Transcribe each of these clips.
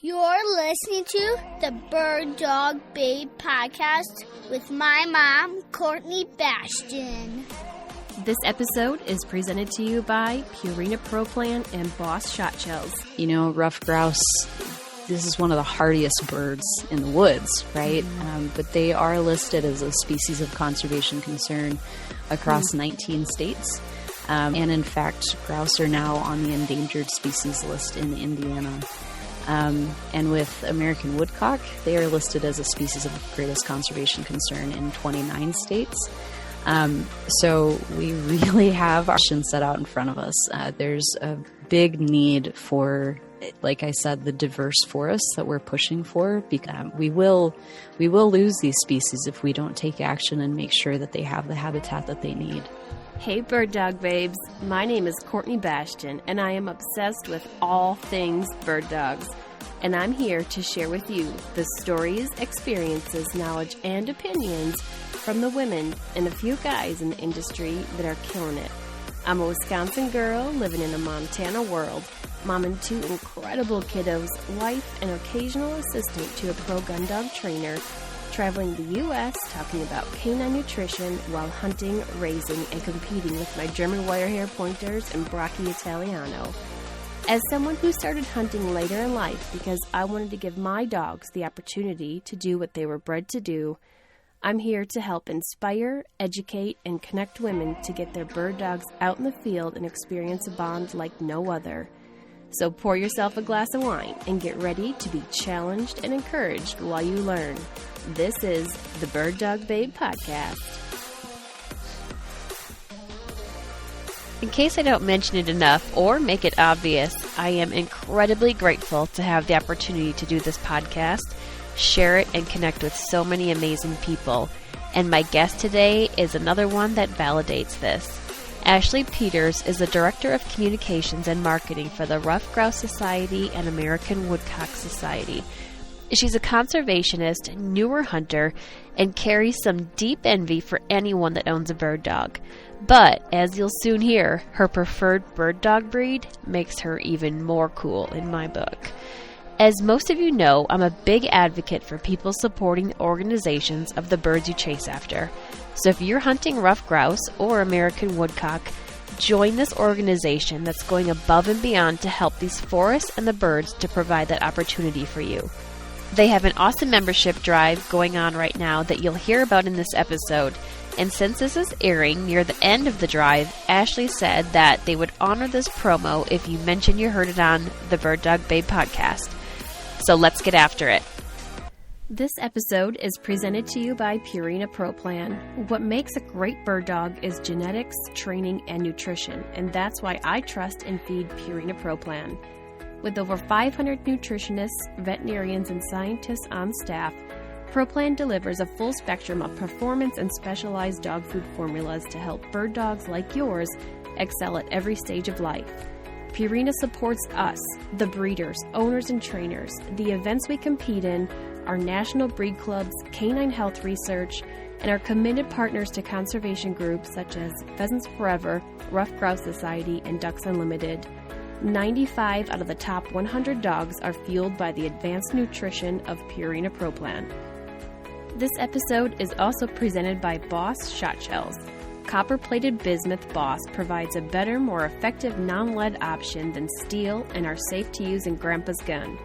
You're listening to the Bird Dog Babe podcast with my mom, Courtney Bastion. This episode is presented to you by Purina Pro Plan and Boss Shotshells. You know, ruffed grouse, this is one of the hardiest birds in the woods, right? But they are listed as a species of conservation concern across 19 states. And in fact, grouse are now on the endangered species list in Indiana. And with American woodcock, they are listed as a species of greatest conservation concern in 29 states. So we really have options set out in front of us. There's a big need for, like I said, the diverse forests that we're pushing for. Because we will lose these species if we don't take action and make sure that they have the habitat that they need. Hey bird dog babes, my name is Courtney Bastion and I am obsessed with all things bird dogs. And I'm here to share with you the stories, experiences, knowledge, and opinions from the women and a few guys in the industry that are killing it. I'm a Wisconsin girl living in a Montana world, mom and two incredible kiddos, wife and occasional assistant to a pro gun dog trainer, traveling the U.S. talking about canine nutrition while hunting, raising, and competing with my German wirehair pointers and Brachy Italiano. As someone who started hunting later in life because I wanted to give my dogs the opportunity to do what they were bred to do, I'm here to help inspire, educate, and connect women to get their bird dogs out in the field and experience a bond like no other. So pour yourself a glass of wine and get ready to be challenged and encouraged while you learn. This is the Bird Dog Babe podcast. In case I don't mention it enough or make it obvious, I am incredibly grateful to have the opportunity to do this podcast, share it, and connect with so many amazing people. And my guest today is another one that validates this. Ashley Peters is the Director of Communications and Marketing for the Ruffed Grouse Society and American Woodcock Society. She's a conservationist, newer hunter, and carries some deep envy for anyone that owns a bird dog. But, as you'll soon hear, her preferred bird dog breed makes her even more cool in my book. As most of you know, I'm a big advocate for people supporting the organizations of the birds you chase after. So if you're hunting ruffed grouse or American woodcock, join this organization that's going above and beyond to help these forests and the birds to provide that opportunity for you. They have an awesome membership drive going on right now that you'll hear about in this episode. And since this is airing near the end of the drive, Ashley said that they would honor this promo if you mention you heard it on the Bird Dog Babe podcast. So let's get after it. This episode is presented to you by Purina Pro Plan. What makes a great bird dog is genetics, training, and nutrition, and that's why I trust and feed Purina Pro Plan. With over 500 nutritionists, veterinarians, and scientists on staff, Pro Plan delivers a full spectrum of performance and specialized dog food formulas to help bird dogs like yours excel at every stage of life. Purina supports us, the breeders, owners, and trainers, the events we compete in, our national breed clubs, canine health research, and our committed partners to conservation groups such as Pheasants Forever, Ruffed Grouse Society, and Ducks Unlimited. 95 out of the top 100 dogs are fueled by the advanced nutrition of Purina Pro Plan. This episode is also presented by Boss Shotshells. Copper-plated bismuth Boss provides a better, more effective non-lead option than steel and are safe to use in Grandpa's gun.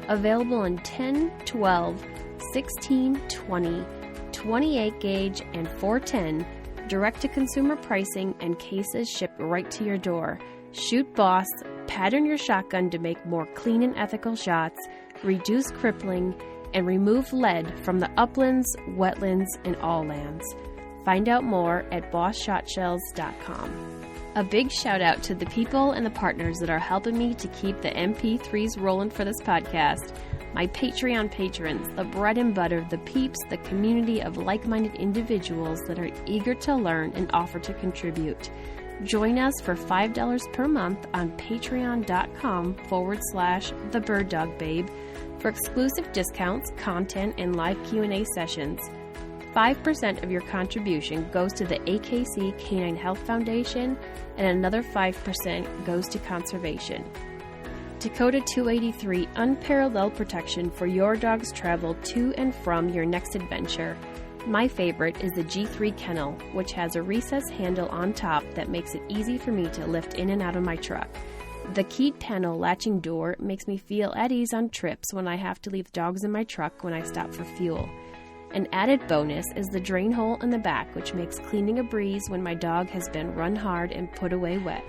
Available in 10, 12, 16, 20, 28 gauge, and 410, direct-to-consumer pricing and cases shipped right to your door. Shoot Boss, pattern your shotgun to make more clean and ethical shots, reduce crippling, and remove lead from the uplands, wetlands, and all lands. Find out more at bossshotshells.com. A big shout out to the people and the partners that are helping me to keep the MP3s rolling for this podcast. My Patreon patrons, the bread and butter, the peeps, the community of like-minded individuals that are eager to learn and offer to contribute. Join us for $5 per month on patreon.com/thebirddogbabe for exclusive discounts, content, and live Q&A sessions. 5% of your contribution goes to the AKC Canine Health Foundation, and another 5% goes to conservation. Dakota 283 unparalleled protection for your dog's travel to and from your next adventure. My favorite is the G3 kennel, which has a recessed handle on top that makes it easy for me to lift in and out of my truck. The keyed panel latching door makes me feel at ease on trips when I have to leave dogs in my truck when I stop for fuel. An added bonus is the drain hole in the back, which makes cleaning a breeze when my dog has been run hard and put away wet.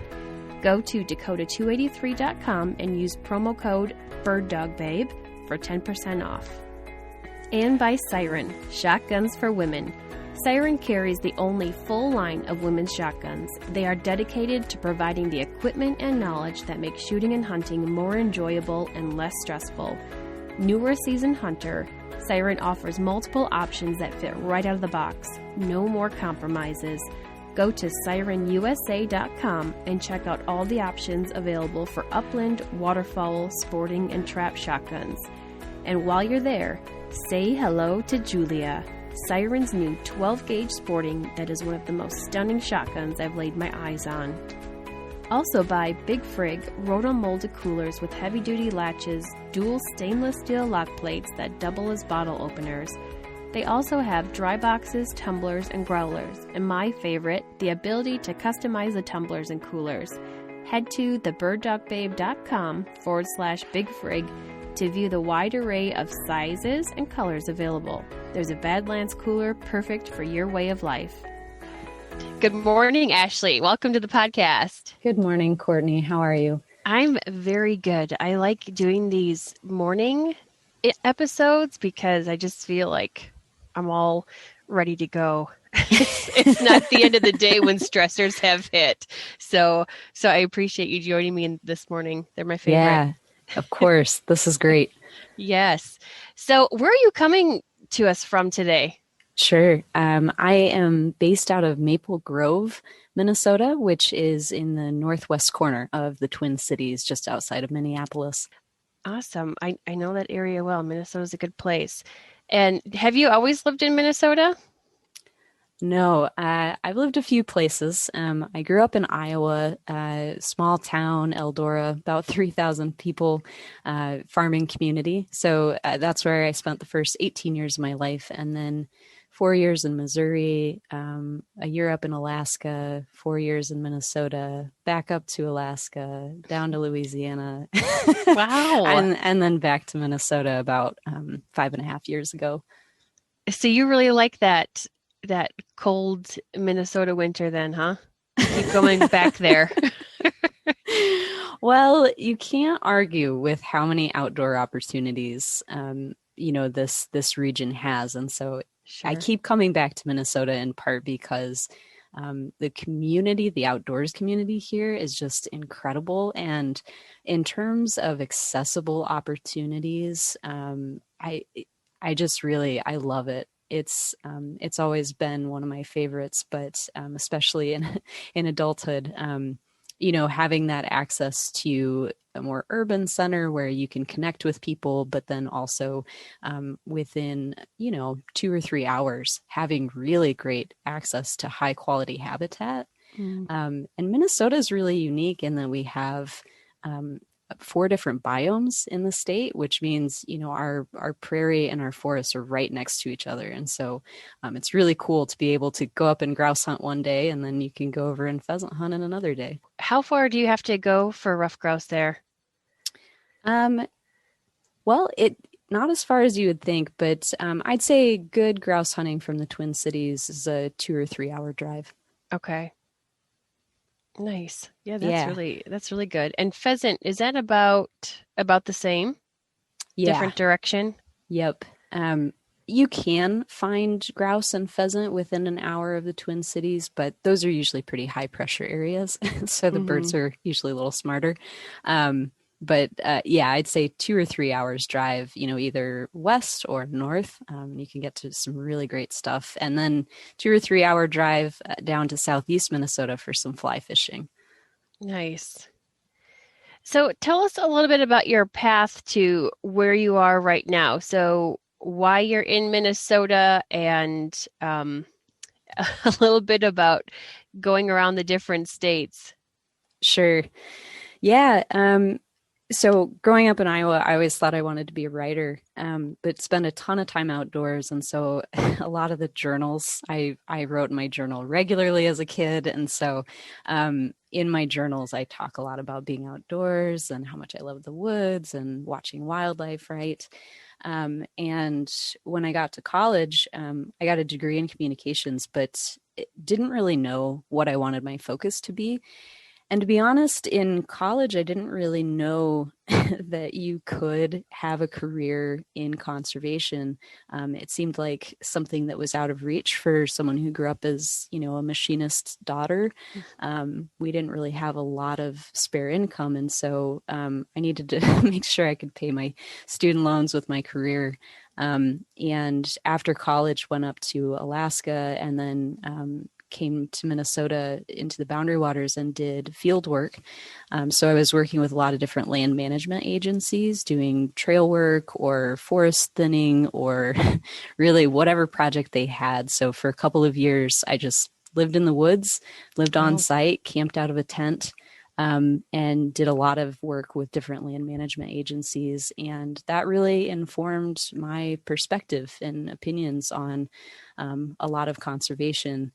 Go to Dakota283.com and use promo code BIRDDOGBABE for 10% off. And by Siren, shotguns for women. Siren carries the only full line of women's shotguns. They are dedicated to providing the equipment and knowledge that make shooting and hunting more enjoyable and less stressful. Newer seasoned hunter, Siren offers multiple options that fit right out of the box. No more compromises. Go to sirenusa.com and check out all the options available for upland, waterfowl, sporting, and trap shotguns. And while you're there, say hello to Julia, Siren's new 12-gauge sporting that is one of the most stunning shotguns I've laid my eyes on. Also buy Big Frig roto-molded coolers with heavy-duty latches, dual stainless steel lock plates that double as bottle openers. They also have dry boxes, tumblers, and growlers, and my favorite, the ability to customize the tumblers and coolers. Head to thebirddogbabe.com/bigfrig to view the wide array of sizes and colors available. There's a Badlands cooler perfect for your way of life. Good morning, Ashley. Welcome to the podcast. Good morning, Courtney. How are you? I'm very good. I like doing these morning episodes because I just feel like I'm all ready to go. It's not the end of the day when stressors have hit. So I appreciate you joining me this morning. They're my favorite. Yeah, of course. This is great. Yes. So where are you coming to us from today? Sure. I am based out of Maple Grove, Minnesota, which is in the northwest corner of the Twin Cities, just outside of Minneapolis. Awesome. I know that area well. Minnesota's a good place. And have you always lived in Minnesota? No, I've lived a few places. I grew up in Iowa, small town, Eldora, about 3,000 people, farming community. So that's where I spent the first 18 years of my life. And then 4 years in Missouri, a year up in Alaska, 4 years in Minnesota, back up to Alaska, down to Louisiana. Wow. and then back to Minnesota about 5.5 years ago. So you really like that cold Minnesota winter then, huh? Keep going back there. Well, you can't argue with how many outdoor opportunities, this region has. And so Sure. I keep coming back to Minnesota in part because the community, the outdoors community here is just incredible. And in terms of accessible opportunities, I love it. It's always been one of my favorites, but especially in adulthood, having that access to a more urban center where you can connect with people, but then also within, 2 or 3 hours, having really great access to high quality habitat. And Minnesota is really unique in that we have 4 different biomes in the state, which means, our prairie and our forests are right next to each other. And so it's really cool to be able to go up and grouse hunt one day, and then you can go over and pheasant hunt in another day. How far do you have to go for ruffed grouse there? Well, not as far as you would think, but I'd say good grouse hunting from the Twin Cities is a 2 or 3 hour drive. Okay. Nice. Yeah, that's really good. And pheasant, is that about the same? Yeah. Different direction? Yep. You can find grouse and pheasant within an hour of the Twin Cities, but those are usually pretty high pressure areas. So the birds are usually a little smarter. But I'd say 2 or 3 hours drive, either west or north. You can get to some really great stuff. And then 2 or 3 hour drive down to southeast Minnesota for some fly fishing. Nice. So tell us a little bit about your path to where you are right now. So why you're in Minnesota and a little bit about going around the different states. Sure. Yeah. So growing up in Iowa, I always thought I wanted to be a writer, but spent a ton of time outdoors. And so a lot of the journals, I wrote in my journal regularly as a kid. And so in my journals, I talk a lot about being outdoors and how much I love the woods and watching wildlife, right? And when I got to college, I got a degree in communications, but didn't really know what I wanted my focus to be. And to be honest, in college, I didn't really know that you could have a career in conservation. It seemed like something that was out of reach for someone who grew up as, a machinist's daughter. We didn't really have a lot of spare income. And so I needed to make sure I could pay my student loans with my career. And after college, went up to Alaska and then came to Minnesota into the Boundary Waters and did field work. So I was working with a lot of different land management agencies doing trail work or forest thinning or really whatever project they had. So for a couple of years, I just lived in the woods, lived on site, camped out of a tent, and did a lot of work with different land management agencies. And that really informed my perspective and opinions on a lot of conservation.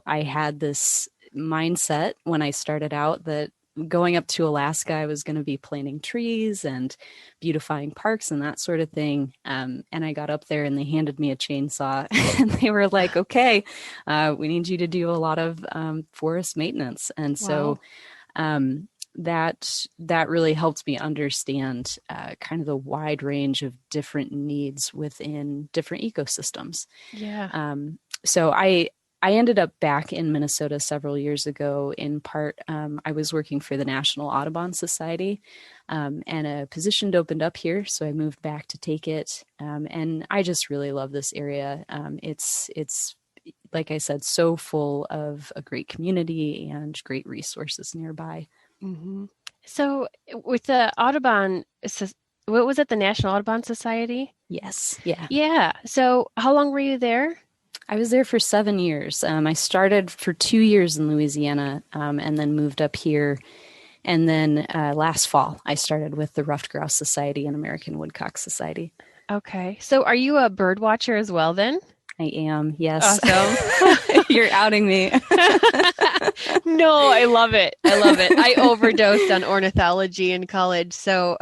I had this mindset when I started out that going up to Alaska, I was going to be planting trees and beautifying parks and that sort of thing. And I got up there and they handed me a chainsaw and they were like, okay, we need you to do a lot of forest maintenance. And so that really helped me understand kind of the wide range of different needs within different ecosystems. Yeah. So I ended up back in Minnesota several years ago. In part, I was working for the National Audubon Society, and a position opened up here, so I moved back to take it. And I just really love this area. It's like I said, so full of a great community and great resources nearby. Mm-hmm. So with the Audubon, what was it? The National Audubon Society? Yes. Yeah. Yeah. So how long were you there? I was there for 7 years. I started for 2 years in Louisiana and then moved up here. And then last fall, I started with the Ruffed Grouse Society and American Woodcock Society. Okay. So are you a bird watcher as well then? I am, yes. Awesome. You're outing me. No, I love it. I love it. I overdosed on ornithology in college. So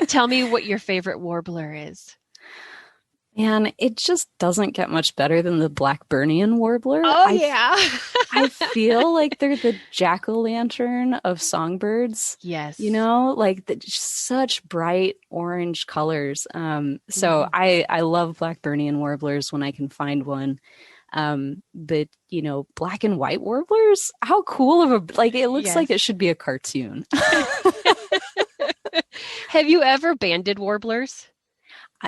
tell me what your favorite warbler is. And it just doesn't get much better than the Blackburnian warbler. Yeah. I feel like they're the jack-o'-lantern of songbirds. Yes. Such bright orange colors. So I love Blackburnian warblers when I can find one. But black and white warblers, how cool of it looks like it should be a cartoon. Have you ever banded warblers?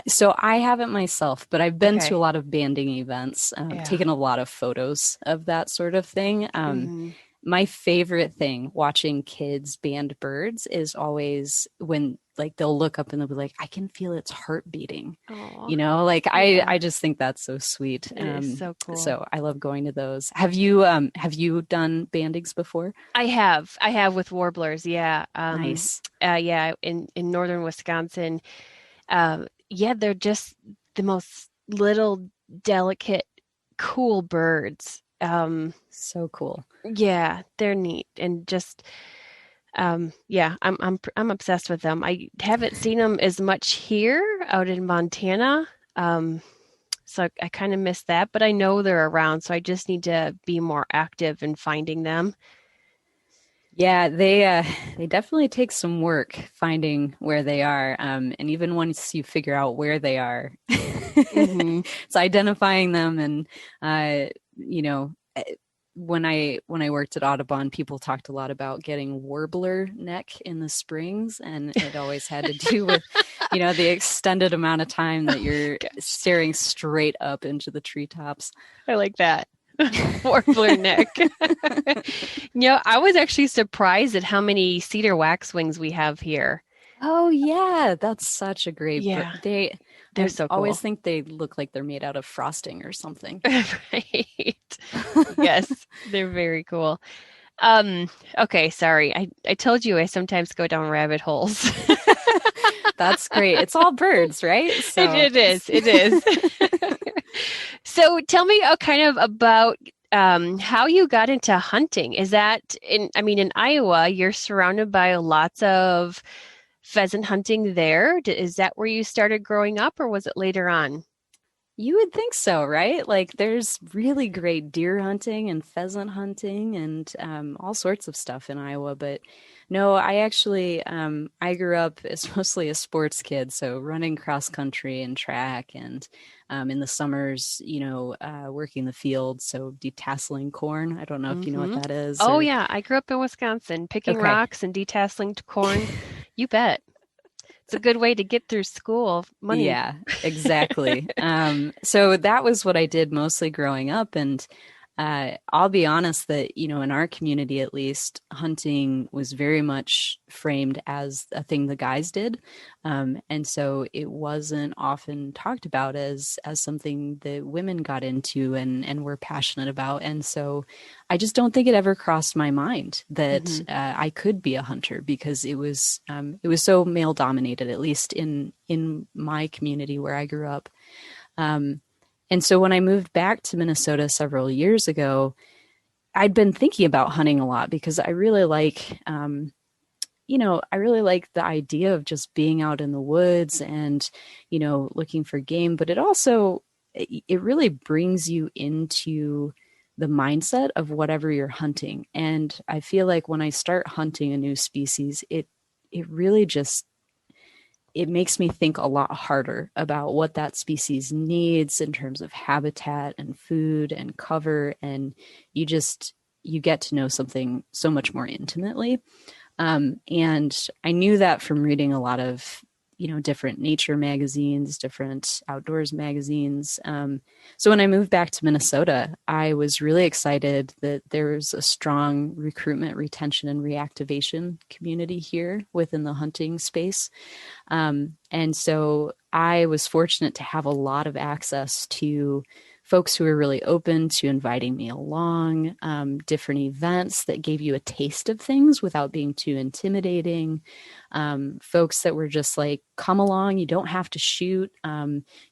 So I haven't myself, but I've been to a lot of banding events, taken a lot of photos of that sort of thing. My favorite thing watching kids band birds is always when they'll look up and they'll be like, I can feel its heart beating. I just think that's so sweet. It is so cool. So I love going to those. Have you done bandings before? I have with warblers. Yeah. Nice. In northern Wisconsin. They're just the most little, delicate, cool birds. So cool. Yeah, they're neat, and just, I'm obsessed with them. I haven't seen them as much here out in Montana, so I kind of miss that. But I know they're around, so I just need to be more active in finding them. Yeah, they definitely take some work finding where they are. And even once you figure out where they are, it's identifying them. And, when I worked at Audubon, people talked a lot about getting warbler neck in the springs. And it always had to do with, the extended amount of time that you're staring straight up into the treetops. I like that. Warbler neck. I was actually surprised at how many cedar waxwings we have here. Oh yeah, that's such a great bird. They're so cool. I always think they look like they're made out of frosting or something. Right. Yes, they're very cool. Okay, sorry. I told you I sometimes go down rabbit holes. That's great. It's all birds, right? So It is. It is. So tell me kind of about how you got into hunting. Is that in Iowa, you're surrounded by lots of pheasant hunting there. Is that where you started growing up, or was it later on? you would think so, right? Like there's really great deer hunting and pheasant hunting and all sorts of stuff in Iowa. But no, I actually I grew up as mostly a sports kid, so running cross country and track, and in the summers, working the field, so detasseling corn. I don't know if you know what Hmm. that is, Oh or yeah, I grew up in Wisconsin, picking okay. rocks and detasseling corn. You bet. It's a good way to get through school money. Yeah, exactly. So that was what I did mostly growing up. And I'll be honest that, in our community at least, hunting was very much framed as a thing the guys did. And so it wasn't often talked about as something that women got into and were passionate about. And so I just don't think it ever crossed my mind that Hmm. I could be a hunter because it was so male dominated, at least in my community where I grew up. Um, and so when I moved back to Minnesota several years ago, I'd been thinking about hunting a lot because I really like, I really like the idea of just being out in the woods and, looking for game. But it really brings you into the mindset of whatever you're hunting. And I feel like when I start hunting a new species, it really just it makes me think a lot harder about what that species needs in terms of habitat and food and cover. And you get to know something so much more intimately. And I knew that from reading a lot of, different nature magazines, different outdoors magazines. So when I moved back to Minnesota, I was really excited that there was a strong recruitment, retention, and reactivation community here within the hunting space. And so I was fortunate to have a lot of access to folks who were really open to inviting me along, different events that gave you a taste of things without being too intimidating, folks that were just like, come along, you don't have to shoot,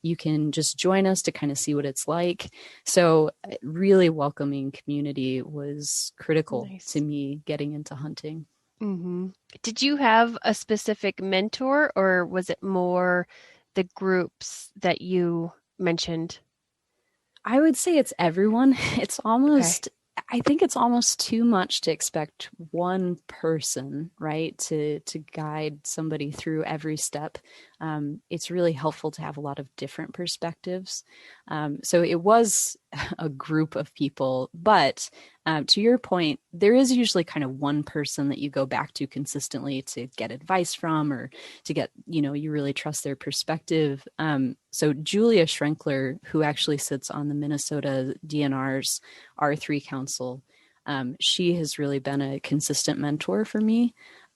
you can just join us to kind of see what it's like. So really welcoming community was critical to Nice. me getting into hunting. Hmm. Did you have a specific mentor, or was it more the groups that you mentioned? I would say it's everyone. Okay. I think it's almost too much to expect one person, right, to guide somebody through every step. It's really helpful to have a lot of different perspectives. So it was a group of people, but to your point, there is usually kind of one person that you go back to consistently to get advice from, or to get, you really trust their perspective. So Julia Schrenkler, who actually sits on the Minnesota DNR's R3 Council, she has really been a consistent mentor for me.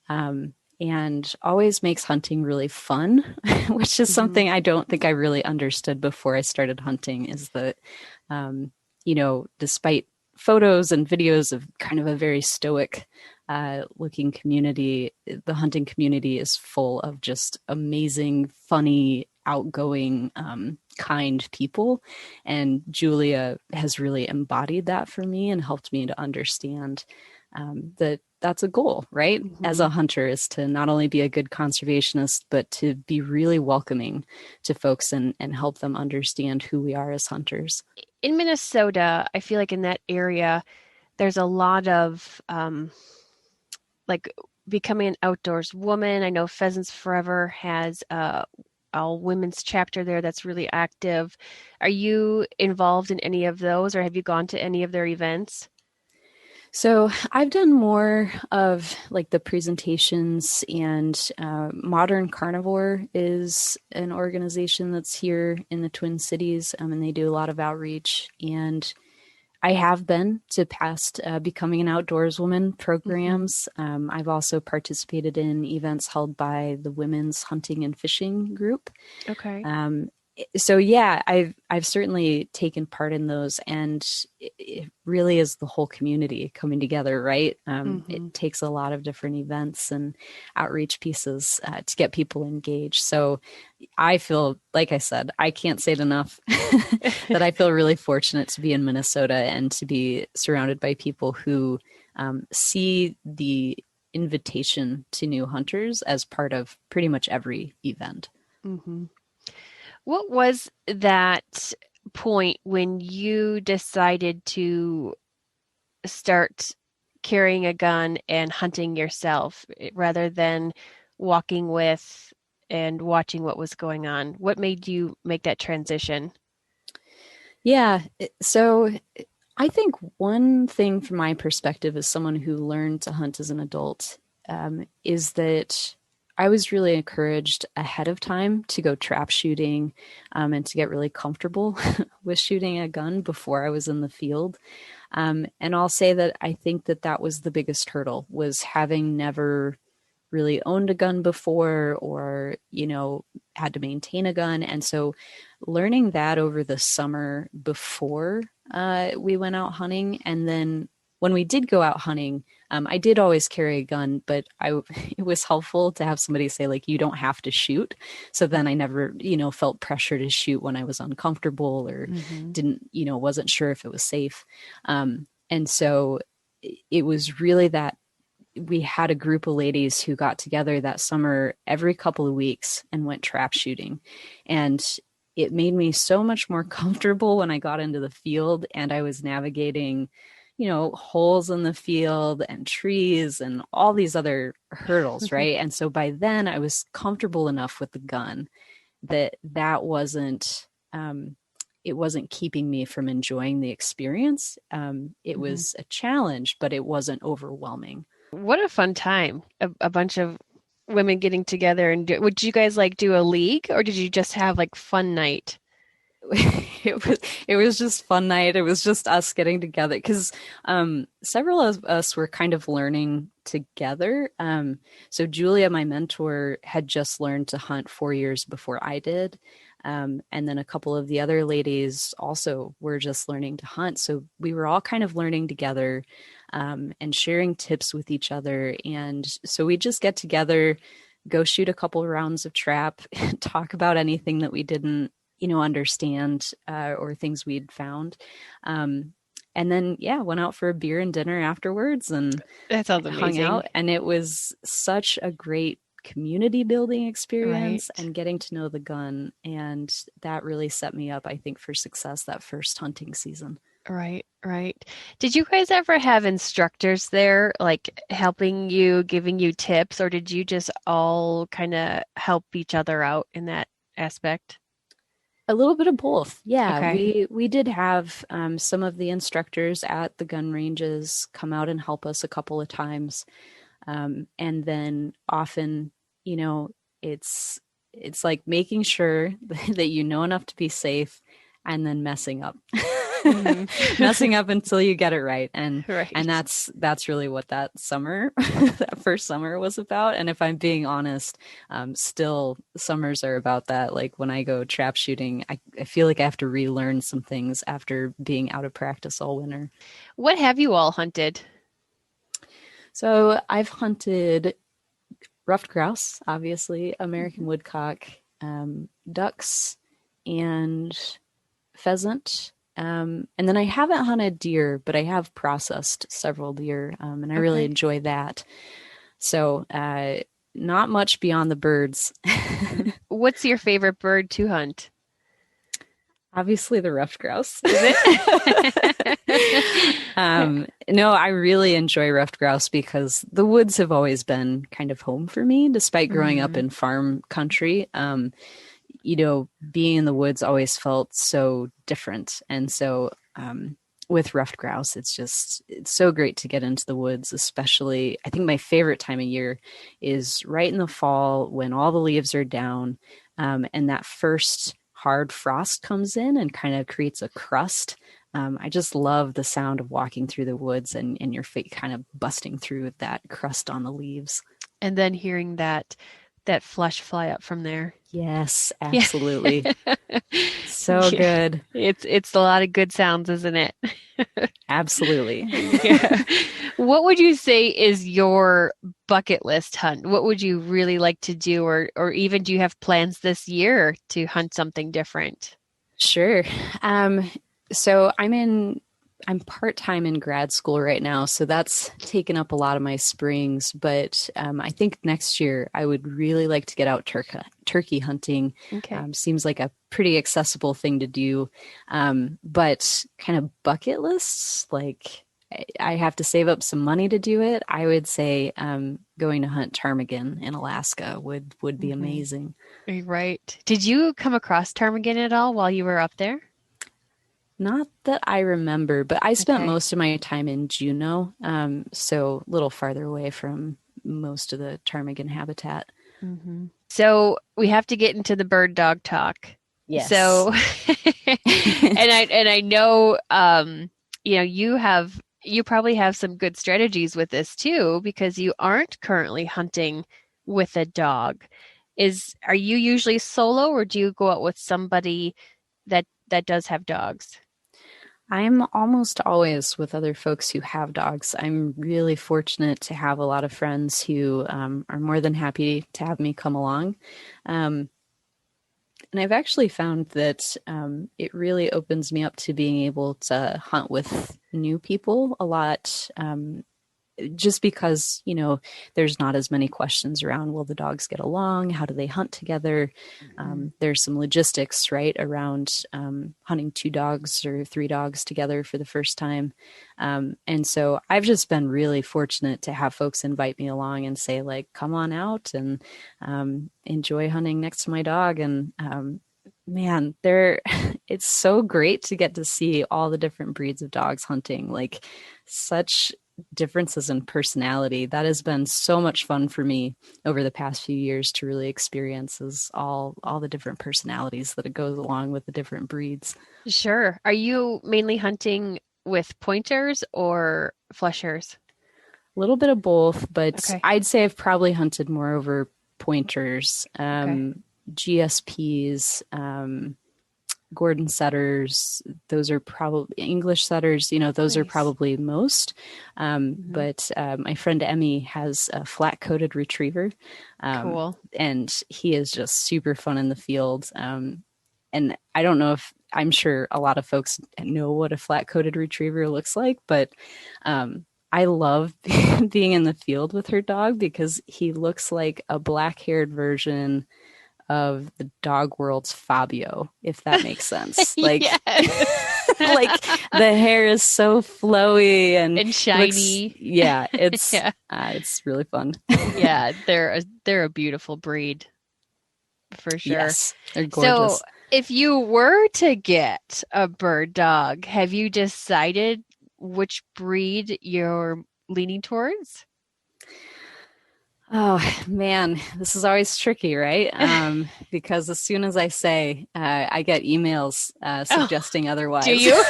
And always makes hunting really fun, which is Hmm. something I don't think I really understood before I started hunting, is that, despite photos and videos of kind of a very stoic looking community, the hunting community is full of just amazing, funny, outgoing, kind people. And Julia has really embodied that for me and helped me to understand that that's a goal, right? As Hmm. a hunter, is to not only be a good conservationist, but to be really welcoming to folks and help them understand who we are as hunters. In Minnesota, I feel like in that area, there's a lot of like becoming an outdoors woman. I know Pheasants Forever has a women's chapter there that's really active. Are you involved in any of those, or have you gone to any of their events? So I've done more of like the presentations, and Modern Carnivore is an organization that's here in the Twin Cities, and they do a lot of outreach. And I have been to past Becoming an Outdoors Woman Hmm. programs. I've also participated in events held by the Women's Hunting and Fishing Group. Okay. So yeah, I've certainly taken part in those, and it really is the whole community coming together, right? It takes a lot of different events and outreach pieces to get people engaged. So I feel, like I said, I can't say it enough that I feel really fortunate to be in Minnesota and to be surrounded by people who see the invitation to new hunters as part of pretty much every event. Mm-hmm. What was that point when you decided to start carrying a gun and hunting yourself rather than walking with and watching what was going on? What made you make that transition? Yeah. So I think one thing from my perspective as someone who learned to hunt as an adult is that I was really encouraged ahead of time to go trap shooting and to get really comfortable with shooting a gun before I was in the field. And I'll say that I think that that was the biggest hurdle, was having never really owned a gun before or, had to maintain a gun. And so learning that over the summer before we went out hunting, and then when we did go out hunting, I did always carry a gun, but it was helpful to have somebody say, like, you don't have to shoot. So then I never, felt pressure to shoot when I was uncomfortable or didn't, wasn't sure if it was safe. And so it was really that we had a group of ladies who got together that summer every couple of weeks and went trap shooting. And it made me so much more comfortable when I got into the field and I was navigating, holes in the field and trees and all these other hurdles, right? And so by then I was comfortable enough with the gun that wasn't, it wasn't keeping me from enjoying the experience. It was a challenge, but it wasn't overwhelming. What a fun time. A bunch of women getting together and would you guys do a league or did you just have fun night? It was just fun night. It was just us getting together because several of us were kind of learning together. So Julia, my mentor, had just learned to hunt 4 years before I did. And then a couple of the other ladies also were just learning to hunt. So we were all kind of learning together and sharing tips with each other. And so we just get together, go shoot a couple rounds of trap, talk about anything that we didn't, understand or things we'd found. And then, went out for a beer and dinner afterwards and that sounds amazing. Hung out. And it was such a great community building experience and getting to know the gun. And that really set me up, I think, for success that first hunting season. Right. Did you guys ever have instructors there, helping you, giving you tips, or did you just all kind of help each other out in that aspect? A little bit of both. Yeah, okay. we did have some of the instructors at the gun ranges come out and help us a couple of times. And then often, it's like making sure that you know enough to be safe and then messing up. Messing up until you get it right. And that's really what that summer, that first summer was about. And if I'm being honest, still summers are about that. Like when I go trap shooting, I feel like I have to relearn some things after being out of practice all winter. What have you all hunted? So I've hunted ruffed grouse, obviously, American woodcock, ducks, and pheasant. And then I haven't hunted deer, but I have processed several deer, and I really enjoy that. So not much beyond the birds. What's your favorite bird to hunt? Obviously the ruffed grouse. Is it? No, I really enjoy ruffed grouse because the woods have always been kind of home for me, despite growing up in farm country. Being in the woods always felt so different. And so with ruffed grouse, it's so great to get into the woods, especially I think my favorite time of year is right in the fall when all the leaves are down and that first hard frost comes in and kind of creates a crust. I just love the sound of walking through the woods and your feet kind of busting through that crust on the leaves. And then hearing that that flush fly up from there. Yes, Yeah. absolutely. So Yeah. good. It's a lot of good sounds, isn't it? Absolutely. Yeah. What would you say is your bucket list hunt? What would you really like to do, or even do you have plans this year to hunt something different? Sure. So I'm part-time in grad school right now, so that's taken up a lot of my springs. But I think next year I would really like to get out turkey hunting. Okay. Seems like a pretty accessible thing to do. But kind of bucket lists, like I have to save up some money to do it. I would say going to hunt ptarmigan in Alaska would be Hmm. amazing. Right. Did you come across ptarmigan at all while you were up there? Not that I remember, but I spent Okay. most of my time in Juneau, so a little farther away from most of the ptarmigan habitat. Hmm. So we have to get into the bird dog talk. Yes. So, and I know, you probably have some good strategies with this too, because you aren't currently hunting with a dog. Are you usually solo, or do you go out with somebody that does have dogs? I'm almost always with other folks who have dogs. I'm really fortunate to have a lot of friends who are more than happy to have me come along. Um, and I've actually found that it really opens me up to being able to hunt with new people a lot. Just because, there's not as many questions around, will the dogs get along? How do they hunt together? There's some logistics, right, around hunting 2 dogs or 3 dogs together for the first time. And so I've just been really fortunate to have folks invite me along and say, like, come on out and enjoy hunting next to my dog. And man, it's so great to get to see all the different breeds of dogs hunting, like such differences in personality. That has been so much fun for me over the past few years to really experience is all the different personalities that it goes along with the different breeds. Sure. Are you mainly hunting with pointers or flushers? A little bit of both, but Okay. I'd say I've probably hunted more over pointers, Okay. GSPs, Gordon setters. Those are probably English setters. Those are Nice. probably most. Hmm. But my friend Emmy has a flat-coated retriever, Cool. and he is just super fun in the field. And I don't know if I'm sure a lot of folks know what a flat-coated retriever looks like, but I love being in the field with her dog because he looks like a black-haired version of the dog world's Fabio, if that makes sense. Like, Yes. like the hair is so flowy and And looks, shiny. yeah, Yeah. it's really fun. Yeah, they're a beautiful breed for sure. Yes, they're So, gorgeous. if you were to get a bird dog, have you decided which breed you're leaning towards? Oh man, this is always tricky, right? Because as soon as I say, I get emails Oh, suggesting do otherwise. you?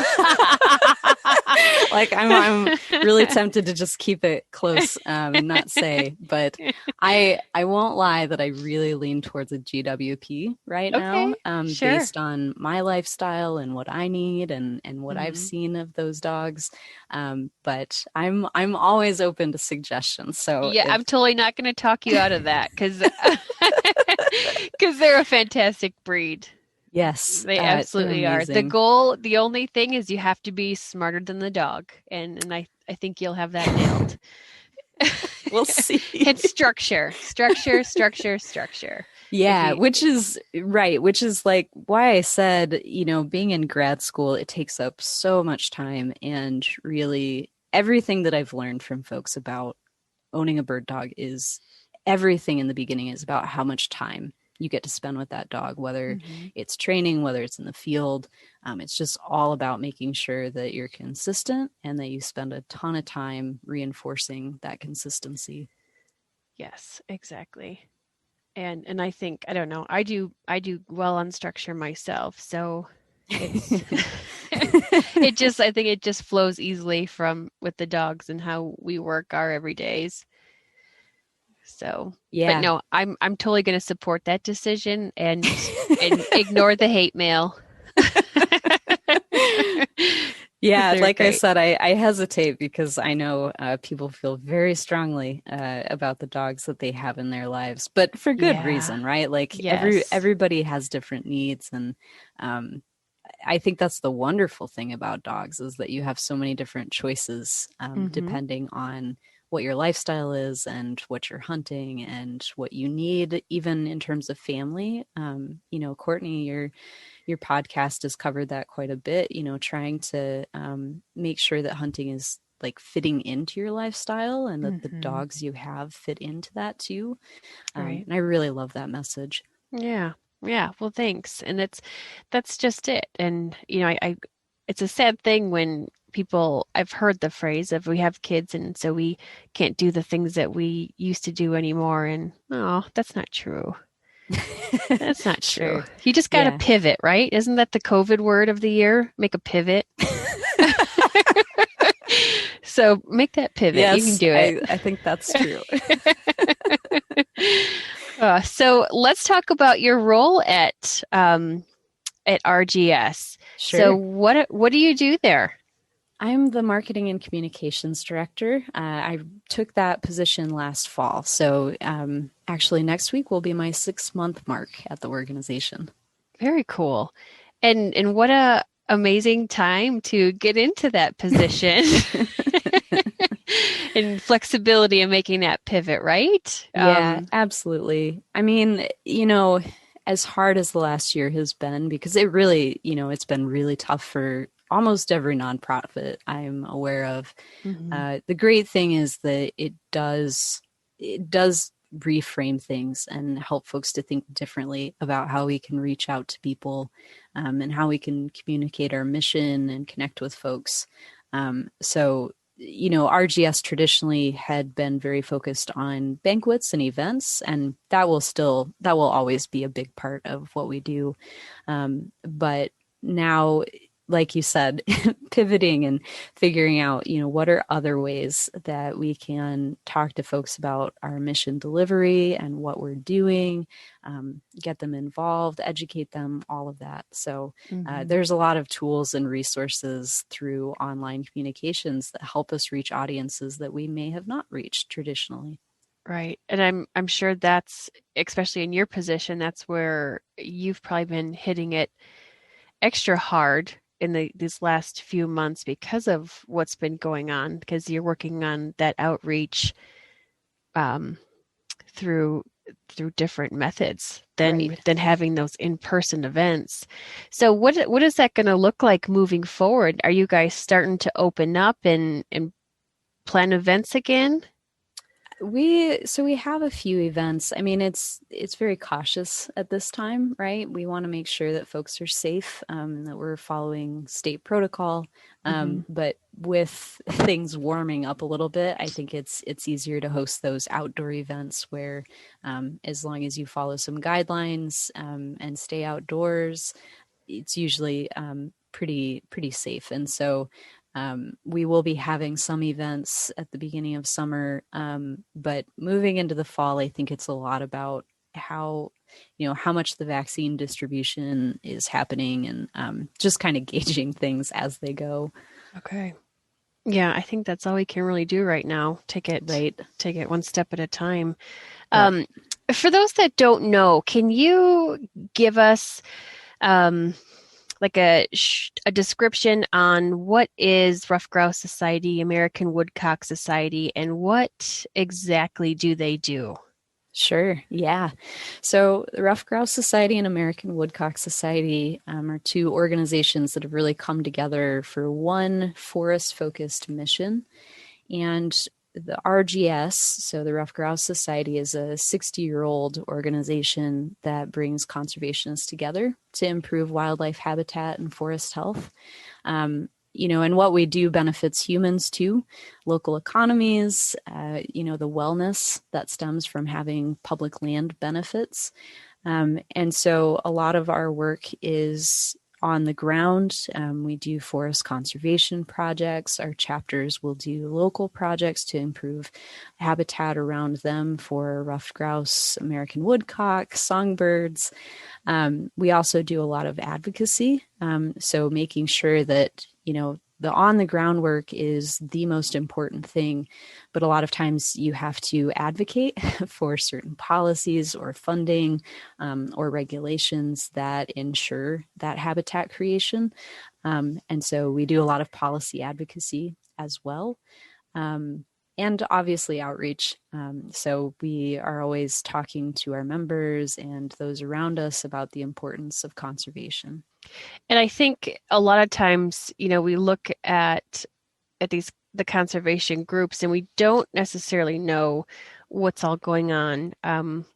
Like I'm really tempted to just keep it close and not say, but I won't lie that I really lean towards a GWP right now, Okay, sure. based on my lifestyle and what I need and what I've Hmm. seen of those dogs. But I'm always open to suggestions. So Yeah, if I'm totally not going to talk you out of that because they're a fantastic breed. yes, They they're absolutely are. amazing. The only thing is you have to be smarter than the dog, and I think you'll have that nailed. We'll see. And structure, structure, structure, structure. If Yeah, you, which is right, which is like why I said, being in grad school, it takes up so much time. And really, everything that I've learned from folks about owning a bird dog is everything in the beginning is about how much time you get to spend with that dog, whether Mhm. it's training, whether it's in the field. It's just all about making sure that you're consistent and that you spend a ton of time reinforcing that consistency. Yes, exactly. And I think I don't know. I do well on structure myself, so it's I think it just flows easily from with the dogs and how we work our everydays. So, Yeah. but no, I'm totally going to support that decision and ignore the hate mail. Yeah, They're like I great. said, I hesitate because I know people feel very strongly about the dogs that they have in their lives, but for good Yeah. reason, right? Like Yes. everybody has different needs, and um, I think that's the wonderful thing about dogs is that you have so many different choices Mm-hmm. depending on what your lifestyle is and what you're hunting and what you need, even in terms of family. Courtney, your podcast has covered that quite a bit, trying to make sure that hunting is like fitting into your lifestyle and that the Mm-hmm. dogs you have fit into that too. Right. And I really love that message. Yeah. Yeah. Well, thanks. And that's just it. And I it's a sad thing when I've heard the phrase of we have kids and so we can't do the things that we used to do anymore. And oh, that's not true. That's not true. Sure. You just got to Yeah. pivot, right? Isn't that the COVID word of the year? Make a pivot. So make that pivot. You can Yes, do it. I think that's true. So let's talk about your role at RGS. So Sure. what do you do there? I'm the marketing and communications director. I took that position last fall. So actually, next week will be my 6-month mark at the organization. Very cool. And what a amazing time to get into that position. And flexibility and making that pivot, right? Yeah, absolutely. I mean, as hard as the last year has been, because it really, it's been really tough for almost every nonprofit I'm aware of. Mm-hmm. The great thing is that it does reframe things and help folks to think differently about how we can reach out to people and how we can communicate our mission and connect with folks. So RGS traditionally had been very focused on banquets and events, and that will always be a big part of what we do. But now, like you said, pivoting and figuring out, what are other ways that we can talk to folks about our mission delivery and what we're doing, get them involved, educate them, all of that. So there's a lot of tools and resources through online communications that help us reach audiences that we may have not reached traditionally. Right. And I'm sure that's, especially in your position, that's where you've probably been hitting it extra hard in these last few months because of what's been going on, because you're working on that outreach through different methods than having those in-person events. So what is that going to look like moving forward? Are you guys starting to open up and plan events again? We have a few events. I mean, it's very cautious at this time, right? We want to make sure that folks are safe and that we're following state protocol. But with things warming up a little bit, I think it's easier to host those outdoor events where, as long as you follow some guidelines and stay outdoors, it's usually pretty safe. And so we will be having some events at the beginning of summer, but moving into the fall, I think it's a lot about how much the vaccine distribution is happening and just kind of gauging things as they go. Okay. Yeah, I think that's all we can really do right now. Take it one step at a time. Yep. For those that don't know, can you give us like a description on what is Ruffed Grouse Society, American Woodcock Society, and what exactly do they do? Sure. Yeah. So the Ruffed Grouse Society and American Woodcock Society are two organizations that have really come together for one forest-focused mission. And the RGS, so the Ruffed Grouse Society, is a 60-year-old organization that brings conservationists together to improve wildlife habitat and forest health. And what we do benefits humans too, local economies, the wellness that stems from having public land benefits. And so a lot of our work is on the ground, we do forest conservation projects. Our chapters will do local projects to improve habitat around them for ruffed grouse, American woodcock, songbirds. We also do a lot of advocacy, so making sure that, the on-the-ground work is the most important thing, but a lot of times you have to advocate for certain policies or funding or regulations that ensure that habitat creation. And so we do a lot of policy advocacy as well. And obviously outreach. So we are always talking to our members and those around us about the importance of conservation. And I think a lot of times, we look at the conservation groups and we don't necessarily know what's all going on.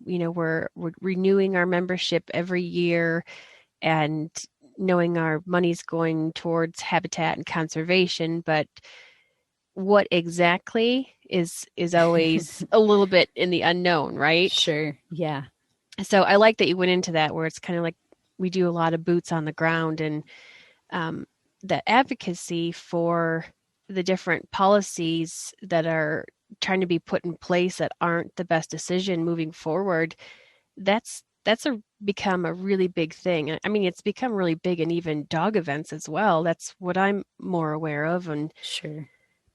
We're renewing our membership every year and knowing our money's going towards habitat and conservation, but what exactly is always a little bit in the unknown, right? Sure. Yeah. So I like that you went into that, where it's kind of like we do a lot of boots on the ground, and that advocacy for the different policies that are trying to be put in place that aren't the best decision moving forward. That's become a really big thing. I mean, it's become really big in even dog events as well. That's what I'm more aware of. And sure.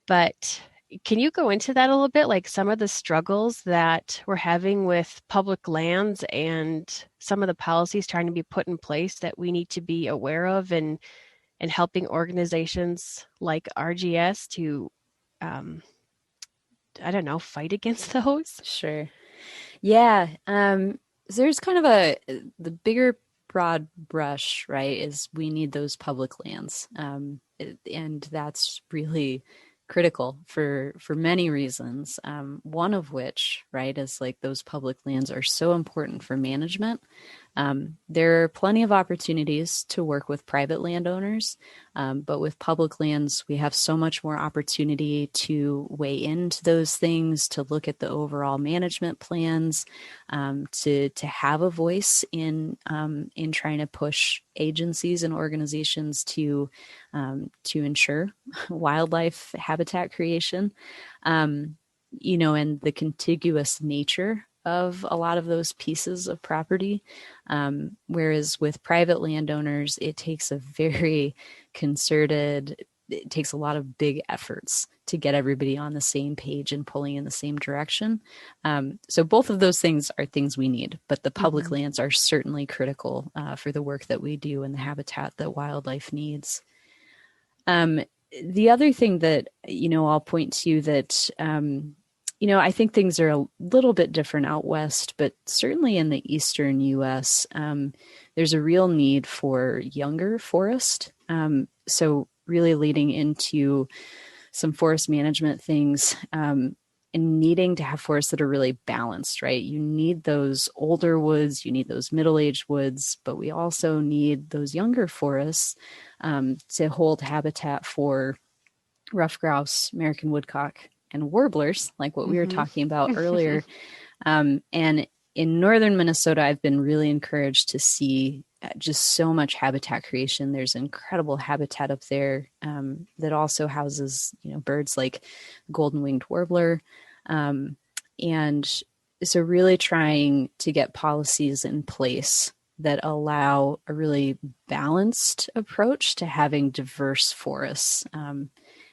But can you go into that a little bit, like some of the struggles that we're having with public lands and some of the policies trying to be put in place that we need to be aware of, and helping organizations like RGS to, fight against those? Sure. Yeah. There's kind of the bigger broad brush, right, is we need those public lands. And that's really critical for many reasons. One of which, right, is like those public lands are so important for management. There are plenty of opportunities to work with private landowners, but with public lands, we have so much more opportunity to weigh into those things, to look at the overall management plans, to have a voice in trying to push agencies and organizations to ensure wildlife habitat creation, and the contiguous nature of a lot of those pieces of property. Whereas with private landowners, it takes a very concerted, it takes a lot of big efforts to get everybody on the same page and pulling in the same direction. So both of those things are things we need, but the public lands are certainly critical for the work that we do and the habitat that wildlife needs. The other thing that, I'll point to that, I think things are a little bit different out west, but certainly in the eastern U.S., there's a real need for younger forest. So really leading into some forest management things, and needing to have forests that are really balanced, right? You need those older woods, you need those middle-aged woods, but we also need those younger forests to hold habitat for ruffed grouse, American woodcock, and warblers, like what we were talking about earlier. And in northern Minnesota, I've been really encouraged to see just so much habitat creation. There's incredible habitat up there that also houses, birds like golden-winged warbler. And so really trying to get policies in place that allow a really balanced approach to having diverse forests.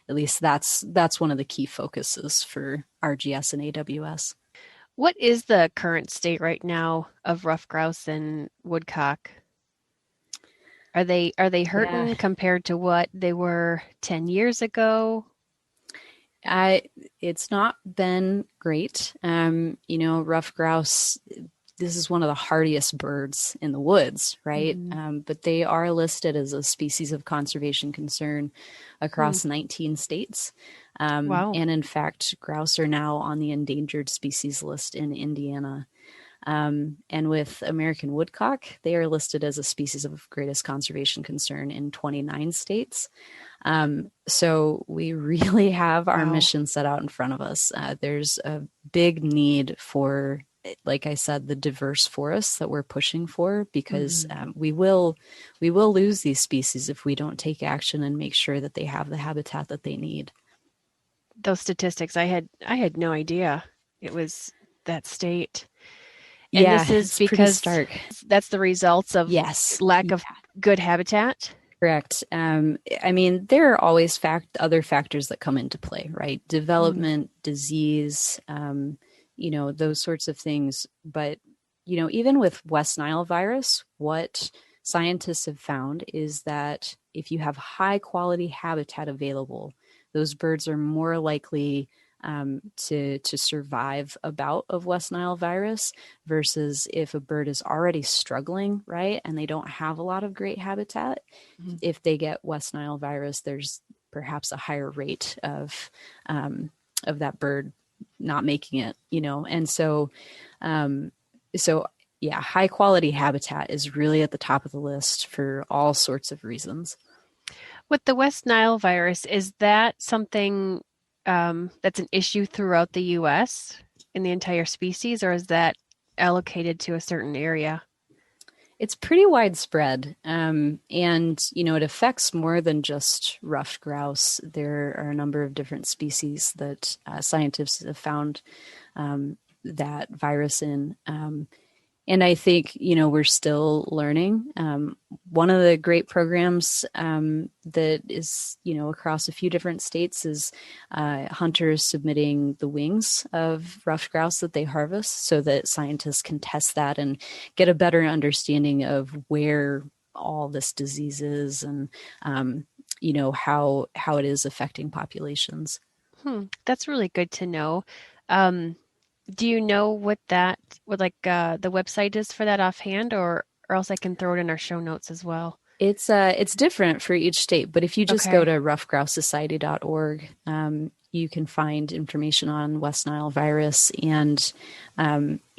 At least that's one of the key focuses for RGS and AWS. What is the current state right now of ruffed grouse and woodcock? Are they hurting compared to what they were 10 years ago? It's not been great. Ruffed grouse, this is one of the hardiest birds in the woods, right? But they are listed as a species of conservation concern across 19 states. Wow. And in fact, grouse are now on the endangered species list in Indiana. And with American woodcock, they are listed as a species of greatest conservation concern in 29 states. So we really have our mission set out in front of us. There's a big need for like I said, the diverse forests that we're pushing for, because we will lose these species if we don't take action and make sure that they have the habitat that they need. Those statistics, I had no idea it was that state. And this is it's pretty because stark. that's the results of lack of good habitat. Correct. I mean, there are always other factors that come into play, right? Development, disease, those sorts of things. But, even with West Nile virus, what scientists have found is that if you have high quality habitat available, those birds are more likely to survive a bout of West Nile virus versus if a bird is already struggling, right, and they don't have a lot of great habitat. If they get West Nile virus, there's perhaps a higher rate of that bird not making it, and so high quality habitat is really at the top of the list for all sorts of reasons. With the West Nile virus, is that something that's an issue throughout the U.S. in the entire species, or is that allocated to a certain area? It's pretty widespread, and it affects more than just ruffed grouse. There are a number of different species that scientists have found that virus in. And I think, we're still learning. One of the great programs that is, across a few different states is hunters submitting the wings of ruffed grouse that they harvest so that scientists can test that and get a better understanding of where all this disease is and, how it is affecting populations. That's really good to know. Do you know what the website is for that offhand, or else I can throw it in our show notes as well? It's different for each state, but if you just go to ruffedgrousesociety.org, you can find information on West Nile virus and,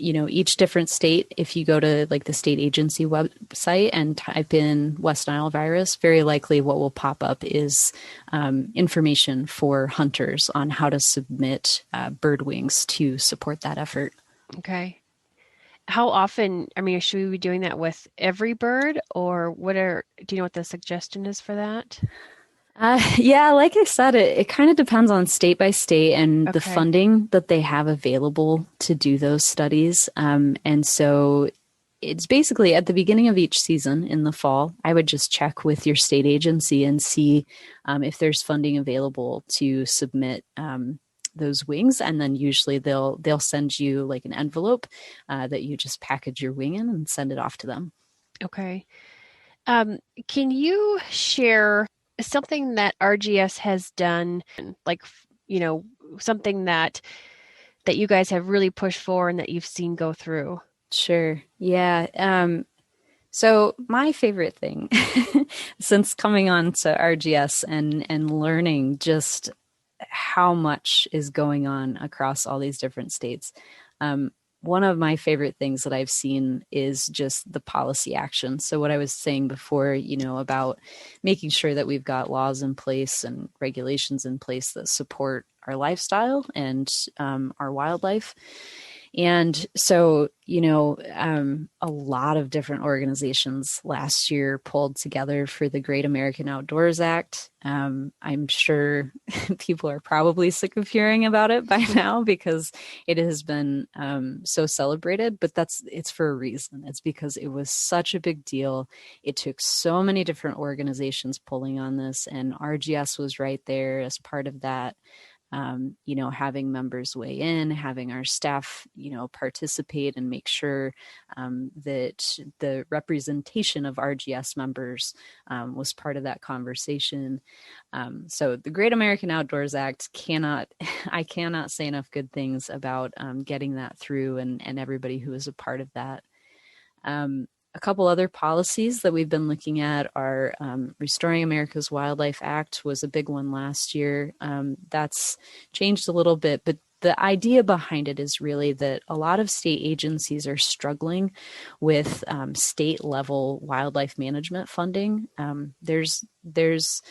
each different state. If you go to the state agency website and type in West Nile virus, very likely what will pop up is information for hunters on how to submit bird wings to support that effort. Okay. How often, should we be doing that with every bird, or do you know what the suggestion is for that? Like I said, it kind of depends on state by state and the funding that they have available to do those studies. And so it's basically at the beginning of each season in the fall, I would just check with your state agency and see if there's funding available to submit those wings. And then usually they'll send you an envelope that you just package your wing in and send it off to them. Okay. Can you share something that RGS has done, something that you guys have really pushed for and that you've seen go through? Sure. Yeah. So my favorite thing since coming on to RGS and learning just how much is going on across all these different states, one of my favorite things that I've seen is just the policy action. So what I was saying before, about making sure that we've got laws in place and regulations in place that support our lifestyle and our wildlife. And so, a lot of different organizations last year pulled together for the Great American Outdoors Act. I'm sure people are probably sick of hearing about it by now because it has been so celebrated, but it's for a reason. It's because it was such a big deal. It took so many different organizations pulling on this, and RGS was right there as part of that. Having members weigh in, having our staff, participate and make sure that the representation of RGS members was part of that conversation. So the Great American Outdoors Act I cannot say enough good things about getting that through and everybody who is a part of that. A couple other policies that we've been looking at are Restoring America's Wildlife Act was a big one last year. That's changed a little bit, but the idea behind it is really that a lot of state agencies are struggling with state level wildlife management funding. There's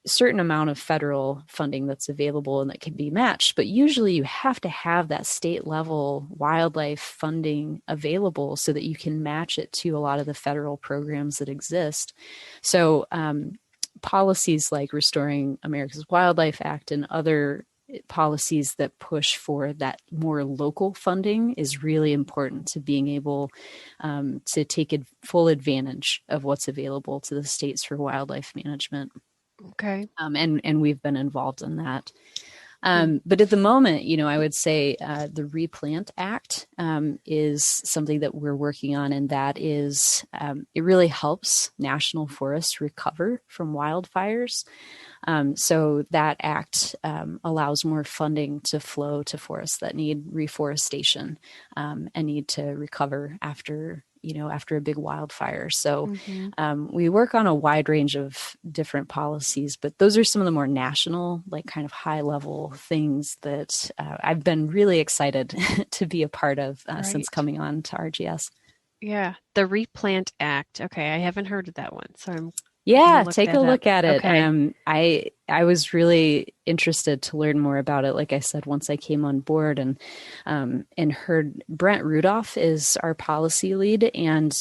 certain amount of federal funding that's available and that can be matched, but usually you have to have that state level wildlife funding available so that you can match it to a lot of the federal programs that exist. So policies like Restoring America's Wildlife Act and other policies that push for that more local funding is really important to being able to take full advantage of what's available to the states for wildlife management. Okay. And we've been involved in that. But at the moment, I would say the Replant Act is something that we're working on, and that is, it really helps national forests recover from wildfires. So that act allows more funding to flow to forests that need reforestation and need to recover after a big wildfire. So we work on a wide range of different policies, but those are some of the more national, like kind of high level things that I've been really excited to be a part of since coming on to RGS. Yeah. The Replant Act. Okay. I haven't heard of that one. So take a look at it. Okay. I was really interested to learn more about it. Like I said, once I came on board and heard Brent Rudolph is our policy lead, and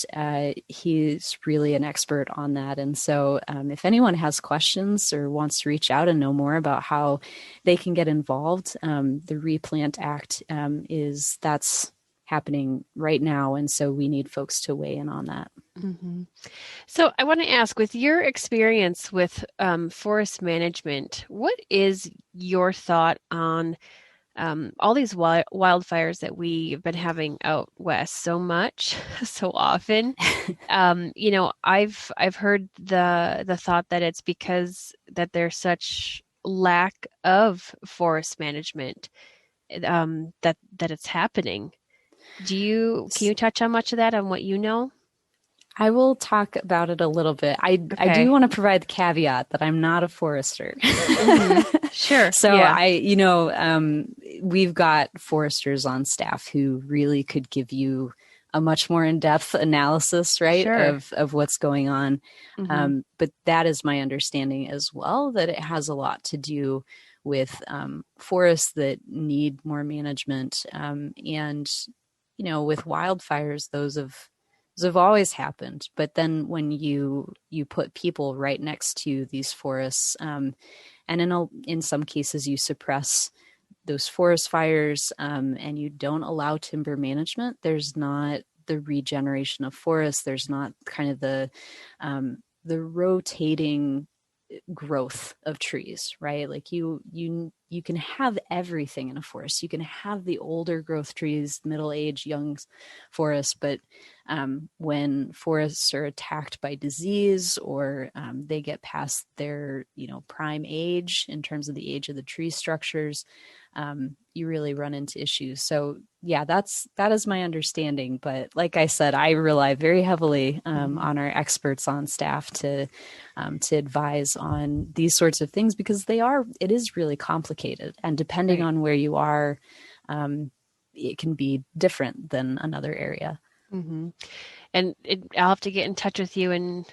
he's really an expert on that. And so if anyone has questions or wants to reach out and know more about how they can get involved, the Replant Act that's happening right now. And so we need folks to weigh in on that. Mm-hmm. So I want to ask, with your experience with forest management, what is your thought on all these wildfires that we've been having out west so much, so often? I've heard the thought that it's because that there's such lack of forest management that it's happening. Can you touch on much of that, on what you know? I will talk about it a little bit. I do want to provide the caveat that I'm not a forester. Mm-hmm. Sure. So we've got foresters on staff who really could give you a much more in-depth analysis, right, sure. of what's going on. Mm-hmm. But that is my understanding as well, that it has a lot to do with forests that need more management. And, with wildfires, those have always happened. But then when you put people right next to these forests, and in some cases you suppress those forest fires, and you don't allow timber management, there's not the regeneration of forests. There's not kind of the rotating growth of trees, right? Like you can have everything in a forest. You can have the older growth trees, middle-aged, young forests, but when forests are attacked by disease or they get past their prime age in terms of the age of the tree structures, you really run into issues. So yeah, that is my understanding. But like I said, I rely very heavily on our experts on staff to advise on these sorts of things, because it is really complicated, and depending on where you are, it can be different than another area. Mm-hmm. And I'll have to get in touch with you and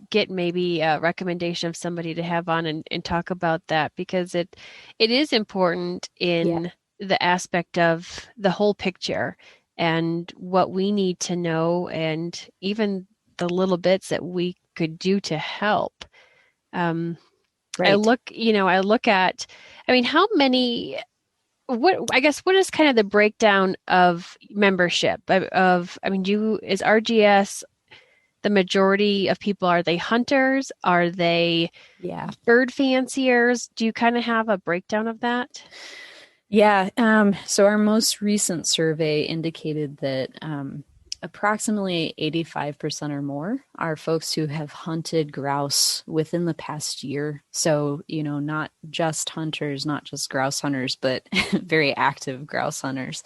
get maybe a recommendation of somebody to have on and talk about that, because it is important in the aspect of the whole picture and what we need to know, and even the little bits that we could do to help. Right. I look at, how many, what is kind of the breakdown of membership is RGS, the majority of people, are they hunters? Are they bird fanciers? Do you kind of have a breakdown of that? Yeah. So our most recent survey indicated that approximately 85% or more are folks who have hunted grouse within the past year. So, not just hunters, not just grouse hunters, but very active grouse hunters,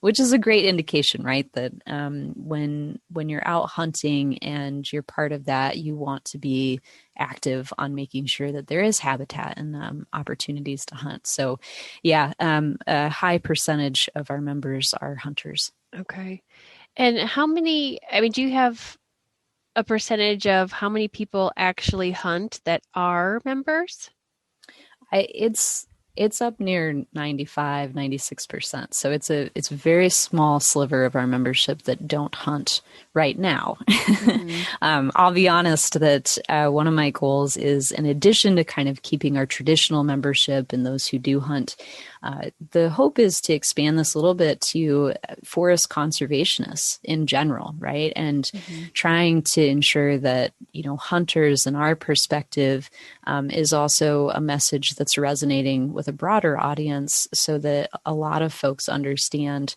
which is a great indication, right? That when you're out hunting and you're part of that, you want to be active on making sure that there is habitat and opportunities to hunt. So a high percentage of our members are hunters. Okay. And how many, do you have a percentage of how many people actually hunt that are members? It's up near 95, 96%. So it's a very small sliver of our membership that don't hunt right now. I'll be honest that one of my goals is, in addition to kind of keeping our traditional membership and those who do hunt, the hope is to expand this a little bit to forest conservationists in general, right? And trying to ensure that, hunters and our perspective is also a message that's resonating with a broader audience, so that a lot of folks understand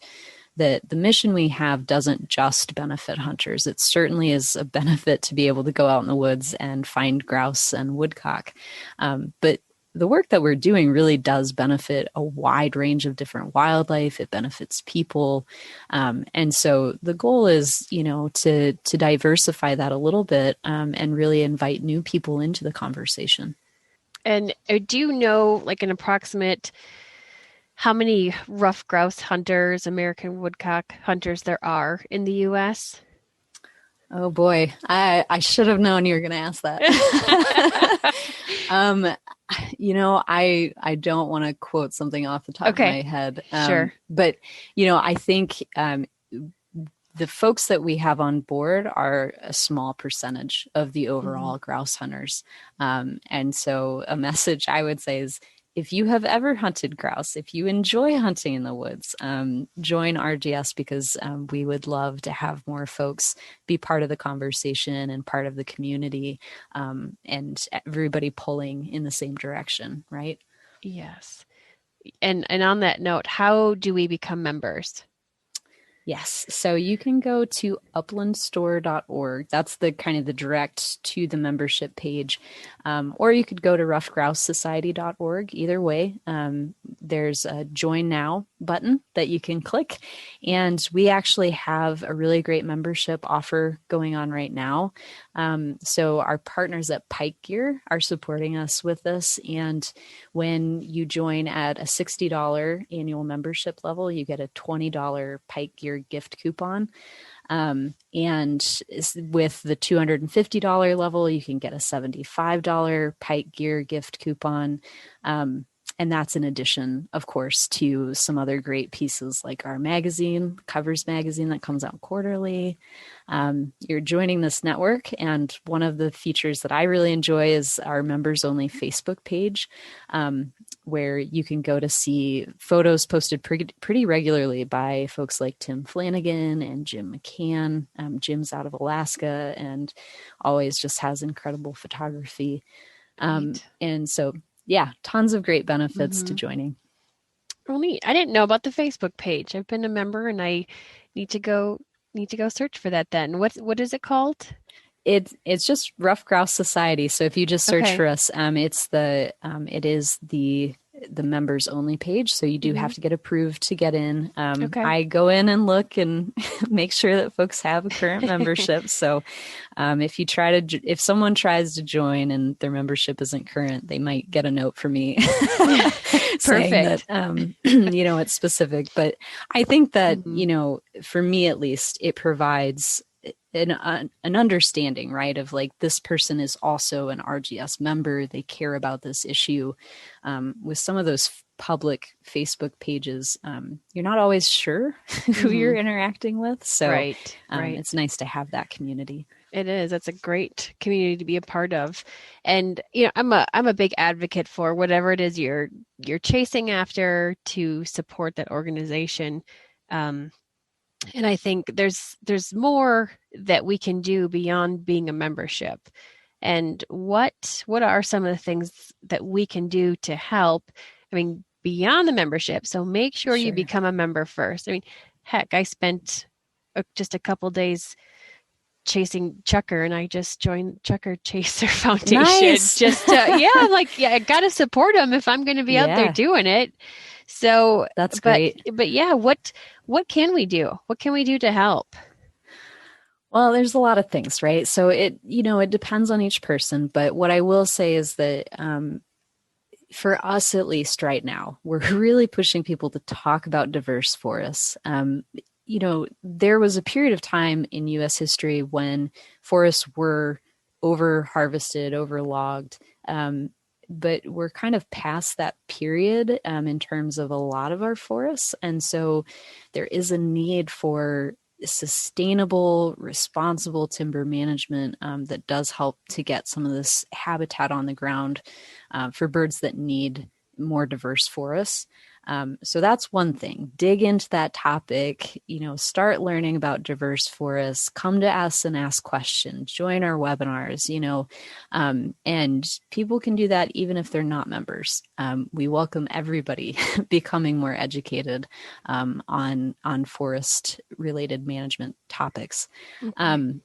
that the mission we have doesn't just benefit hunters. It certainly is a benefit to be able to go out in the woods and find grouse and woodcock. But the work that we're doing really does benefit a wide range of different wildlife. It benefits people. And so the goal is, to diversify that a little bit and really invite new people into the conversation. And do you know, like, an approximate how many ruffed grouse hunters, American woodcock hunters there are in the U.S.? Oh boy, I should have known you were going to ask that. I don't want to quote something off the top of my head. Sure. But, I think the folks that we have on board are a small percentage of the overall grouse hunters. And so a message I would say is, if you have ever hunted grouse, if you enjoy hunting in the woods, join RGS, because we would love to have more folks be part of the conversation and part of the community, and everybody pulling in the same direction, right? Yes. And on that note, how do we become members? Yes. So you can go to uplandstore.org. That's the kind of the direct to the membership page. Or you could go to ruffedgrousesociety.org. Either way, there's a Join Now button that you can click. And we actually have a really great membership offer going on right now. So our partners at Pike Gear are supporting us with this. And when you join at a $60 annual membership level, you get a $20 Pike Gear gift coupon. And with the $250 level, you can get a $75 Pike Gear gift coupon. And that's in addition, of course, to some other great pieces like our magazine, Covers magazine that comes out quarterly. You're joining this network, and one of the features that I really enjoy is our members-only Facebook page, where you can go to see photos posted pretty regularly by folks like Tim Flanagan and Jim McCann. Jim's out of Alaska and always just has incredible photography. And so, yeah, tons of great benefits to joining. Well, neat. I didn't know about the Facebook page. I've been a member, and I need to go search for that then. What is it called? It's just Ruffed Grouse Society. So if you just search for us, it is the members only page. So you do have to get approved to get in. I go in and look and make sure that folks have a current membership. So if someone tries to join and their membership isn't current, they might get a note from me saying that, it's specific. But I think that, for me at least, it provides an understanding, right, of like, this person is also an RGS member. They care about this issue. With some of those public Facebook pages, you're not always sure who you're interacting with. So it's nice to have that community. It is. That's a great community to be a part of. And, I'm a big advocate for whatever it is you're chasing after, to support that organization. And I think there's more that we can do beyond being a membership. And what are some of the things that we can do to help? I mean, beyond the membership. So make sure you become a member first. I mean, heck, I spent just a couple days chasing Chucker, and I just joined Chucker Chaser Foundation. Nice. I got to support them if I'm going to be out there doing it. So that's great. But yeah, what can we do? What can we do to help? Well, there's a lot of things, right? So it depends on each person. But what I will say is that for us, at least right now, we're really pushing people to talk about diverse forests. there was a period of time in U.S. history when forests were over harvested, over logged. But we're kind of past that period in terms of a lot of our forests. And so there is a need for sustainable, responsible timber management that does help to get some of this habitat on the ground for birds that need more diverse forests. So that's one thing. Dig into that topic, start learning about diverse forests, come to us and ask questions, join our webinars, and people can do that even if they're not members. We welcome everybody becoming more educated on forest related management topics. Okay.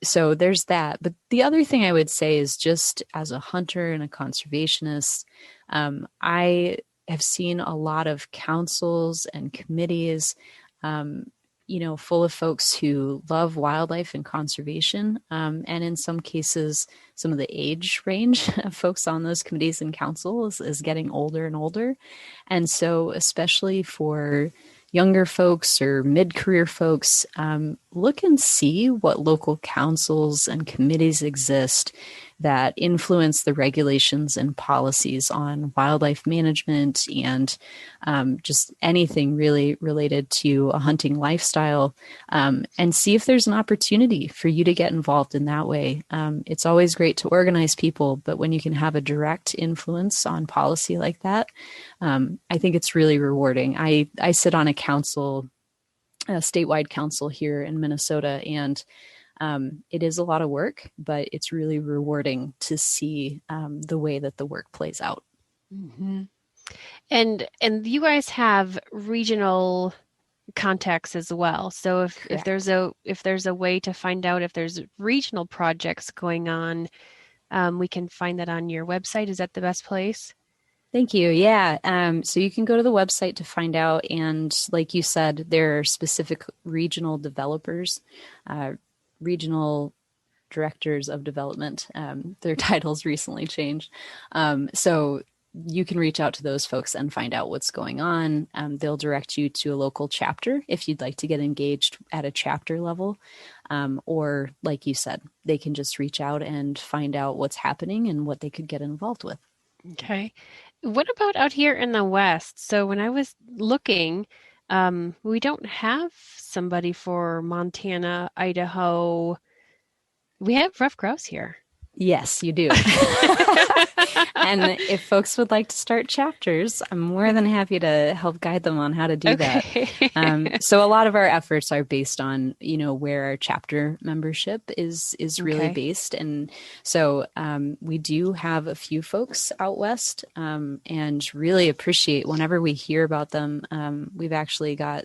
So there's that. But the other thing I would say is, just as a hunter and a conservationist, I have seen a lot of councils and committees, full of folks who love wildlife and conservation. And in some cases, some of the age range of folks on those committees and councils is getting older and older. And so especially for younger folks or mid-career folks, look and see what local councils and committees exist that influence the regulations and policies on wildlife management and just anything really related to a hunting lifestyle, and see if there's an opportunity for you to get involved in that way. It's always great to organize people, but when you can have a direct influence on policy like that, I think it's really rewarding. I sit on a council, a statewide council here in Minnesota, and it is a lot of work, but it's really rewarding to see the way that the work plays out. Mm-hmm. And you guys have regional contacts as well. So if there's a way to find out if there's regional projects going on, we can find that on your website. Is that the best place? Thank you. Yeah. So you can go to the website to find out. And like you said, there are specific regional developers, regional directors of development. Their titles recently changed. So you can reach out to those folks and find out what's going on. They'll direct you to a local chapter if you'd like to get engaged at a chapter level. Or like you said, they can just reach out and find out what's happening and what they could get involved with. Okay. What about out here in the West? So when I was looking, we don't have somebody for Montana, Idaho. We have ruffed grouse here. Yes, you do. And if folks would like to start chapters, I'm more than happy to help guide them on how to do that. So a lot of our efforts are based on, where our chapter membership is really based. And so we do have a few folks out west, and really appreciate whenever we hear about them. We've actually got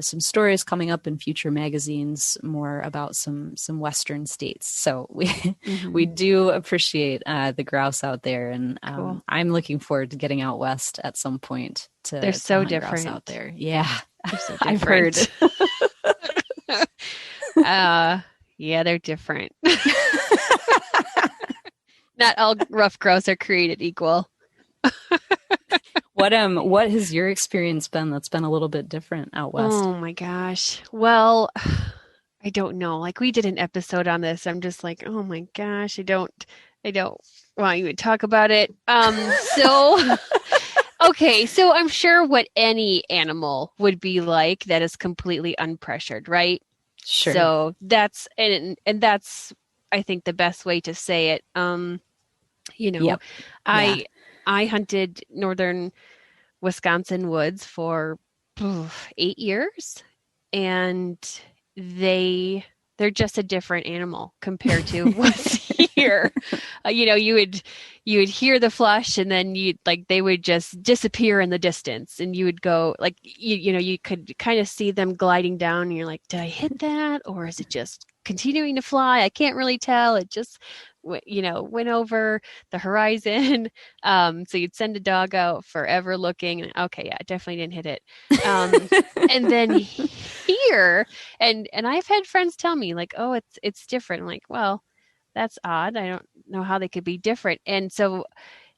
some stories coming up in future magazines more about some Western states. So we do appreciate the grouse out there, and cool. I'm looking forward to getting out west at some point. They're so different out there. Yeah, so I've heard. Yeah, they're different. Not all ruffed grouse are created equal. What has your experience been that's been a little bit different out west? Oh my gosh. Well, I don't know. Like, we did an episode on this. I'm just like, oh my gosh, I don't want you to talk about it. So okay, so I'm sure what any animal would be like that is completely unpressured, right? Sure. So that's and that's, I think, the best way to say it. Yep. I hunted northern Wisconsin woods for 8 years, and they're just a different animal compared to what's here. You would hear the flush, and then they would just disappear in the distance, and you would go you could kind of see them gliding down, and you're like, did I hit that, or is it just continuing to fly? I can't really tell. It just went over the horizon. So you'd send a dog out forever looking, and okay, yeah, definitely didn't hit it. And then here, and I've had friends tell me like, oh, it's different. I'm like, well, that's odd. I don't know how they could be different. And so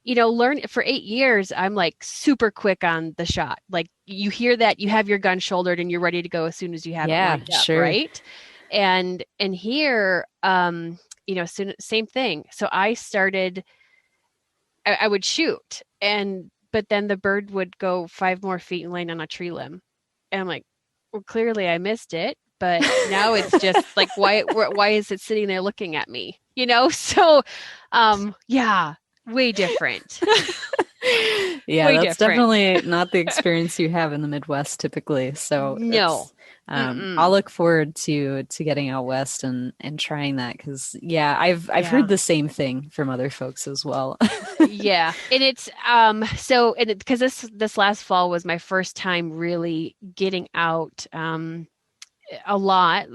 learn for 8 years, I'm like super quick on the shot. Like you hear that, you have your gun shouldered and you're ready to go as soon as you have it lined up, sure. right? And here, same thing. So I started, I would shoot, but then the bird would go 5 more feet and land on a tree limb. And I'm like, well, clearly I missed it. But now it's just like, why is it sitting there looking at me? So, yeah, way different. Yeah, way that's different. definitely not the experience you have in the Midwest typically. So No. I'll look forward to getting out west and trying that because I've heard the same thing from other folks as well. Yeah, and it's because this last fall was my first time really getting out a lot.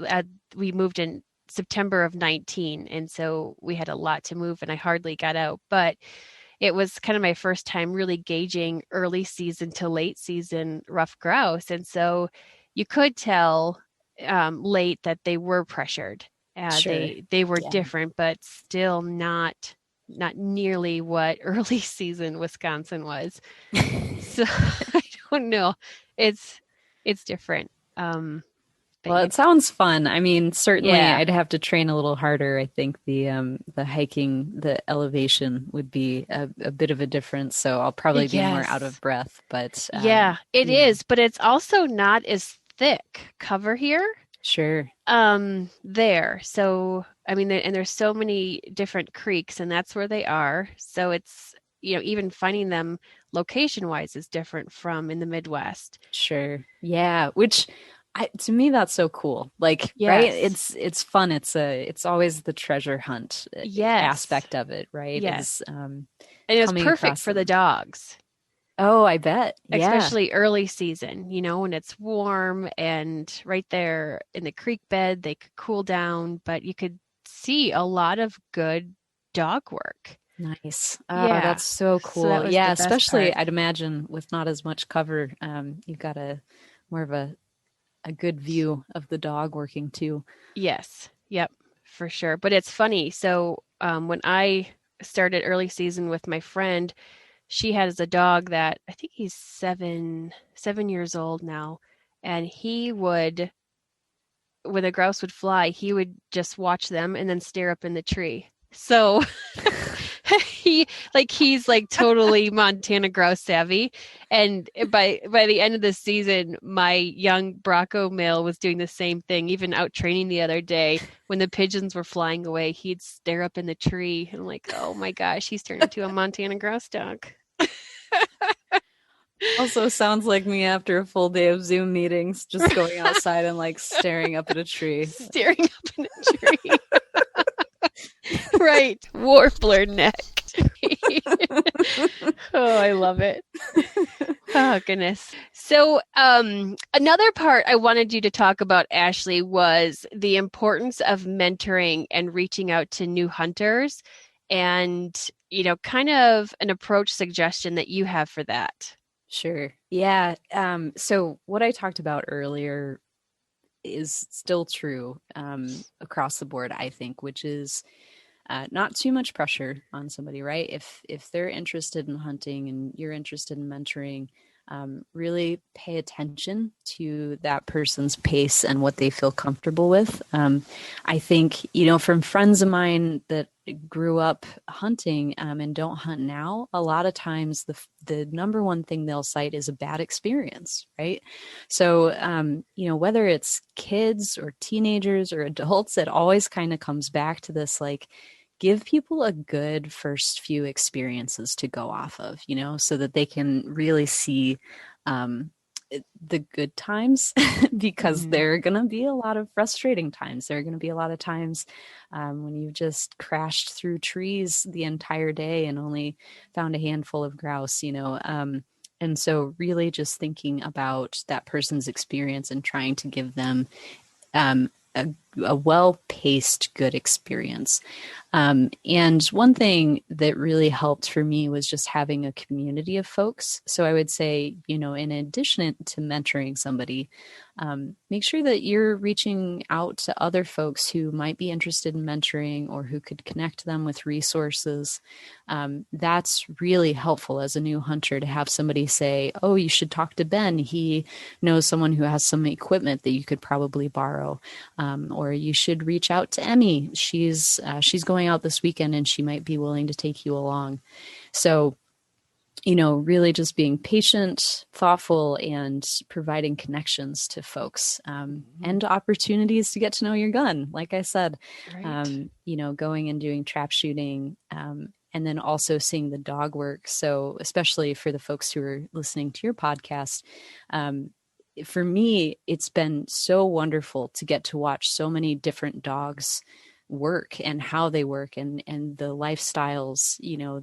We moved in September of 19, and so we had a lot to move, and I hardly got out, but it was kind of my first time really gauging early season to late season ruffed grouse. And so you could tell late that they were pressured. Sure. They were different, but still not nearly what early season Wisconsin was. So I don't know. It's different. Well, it sounds fun. I mean, certainly I'd have to train a little harder. I think the hiking, the elevation would be a bit of a difference. So I'll probably be more out of breath, but it is, but it's also not as thick cover here. Sure. There. So, I mean, and there's so many different creeks and that's where they are. So it's, even finding them location wise is different from in the Midwest. Sure. Yeah. Which to me, that's so cool. Like, right? It's fun. It's always the treasure hunt aspect of it, right? Yes. And it's perfect for the dogs. Oh, I bet. Especially early season, when it's warm and right there in the creek bed, they could cool down, but you could see a lot of good dog work. Nice. Oh, that's so cool. So especially part. I'd imagine with not as much cover, you've got more of a good view of the dog working too. Yes. Yep, for sure. But it's funny. So when I started early season with my friend, she has a dog that I think he's 7 years old now. And he would, when a grouse would fly, he would just watch them and then stare up in the tree. So he's like totally Montana grouse savvy. And by the end of the season, my young Bronco male was doing the same thing, even out training the other day. When the pigeons were flying away, he'd stare up in the tree. And I'm like, oh my gosh, he's turned into a Montana grouse dog. Also sounds like me after a full day of Zoom meetings, just going outside and like staring up at a tree. Staring up in a tree. Right. Warbler neck. Oh, I love it. Oh, goodness. So another part I wanted you to talk about, Ashley, was the importance of mentoring and reaching out to new hunters and, kind of an approach suggestion that you have for that. Sure. Yeah. So what I talked about earlier is still true across the board, I think, which is not too much pressure on somebody, right? If they're interested in hunting and you're interested in mentoring, really pay attention to that person's pace and what they feel comfortable with. I think, from friends of mine that grew up hunting and don't hunt now, a lot of times the number one thing they'll cite is a bad experience, right? So, whether it's kids or teenagers or adults, it always kind of comes back to this, like, give people a good first few experiences to go off of, so that they can really see the good times because there are going to be a lot of frustrating times. There are going to be a lot of times when you've just crashed through trees the entire day and only found a handful of grouse, and so really just thinking about that person's experience and trying to give them a well-paced, good experience. And one thing that really helped for me was just having a community of folks. So I would say, in addition to mentoring somebody, make sure that you're reaching out to other folks who might be interested in mentoring or who could connect them with resources. That's really helpful as a new hunter to have somebody say, oh, you should talk to Ben. He knows someone who has some equipment that you could probably borrow. Or you should reach out to Emmy. She's going out this weekend and she might be willing to take you along. So, really just being patient, thoughtful, and providing connections to folks, and opportunities to get to know your gun. Like I said, Right. Going and doing trap shooting, and then also seeing the dog work. So especially for the folks who are listening to your podcast, for me, it's been so wonderful to get to watch so many different dogs work and how they work and the lifestyles,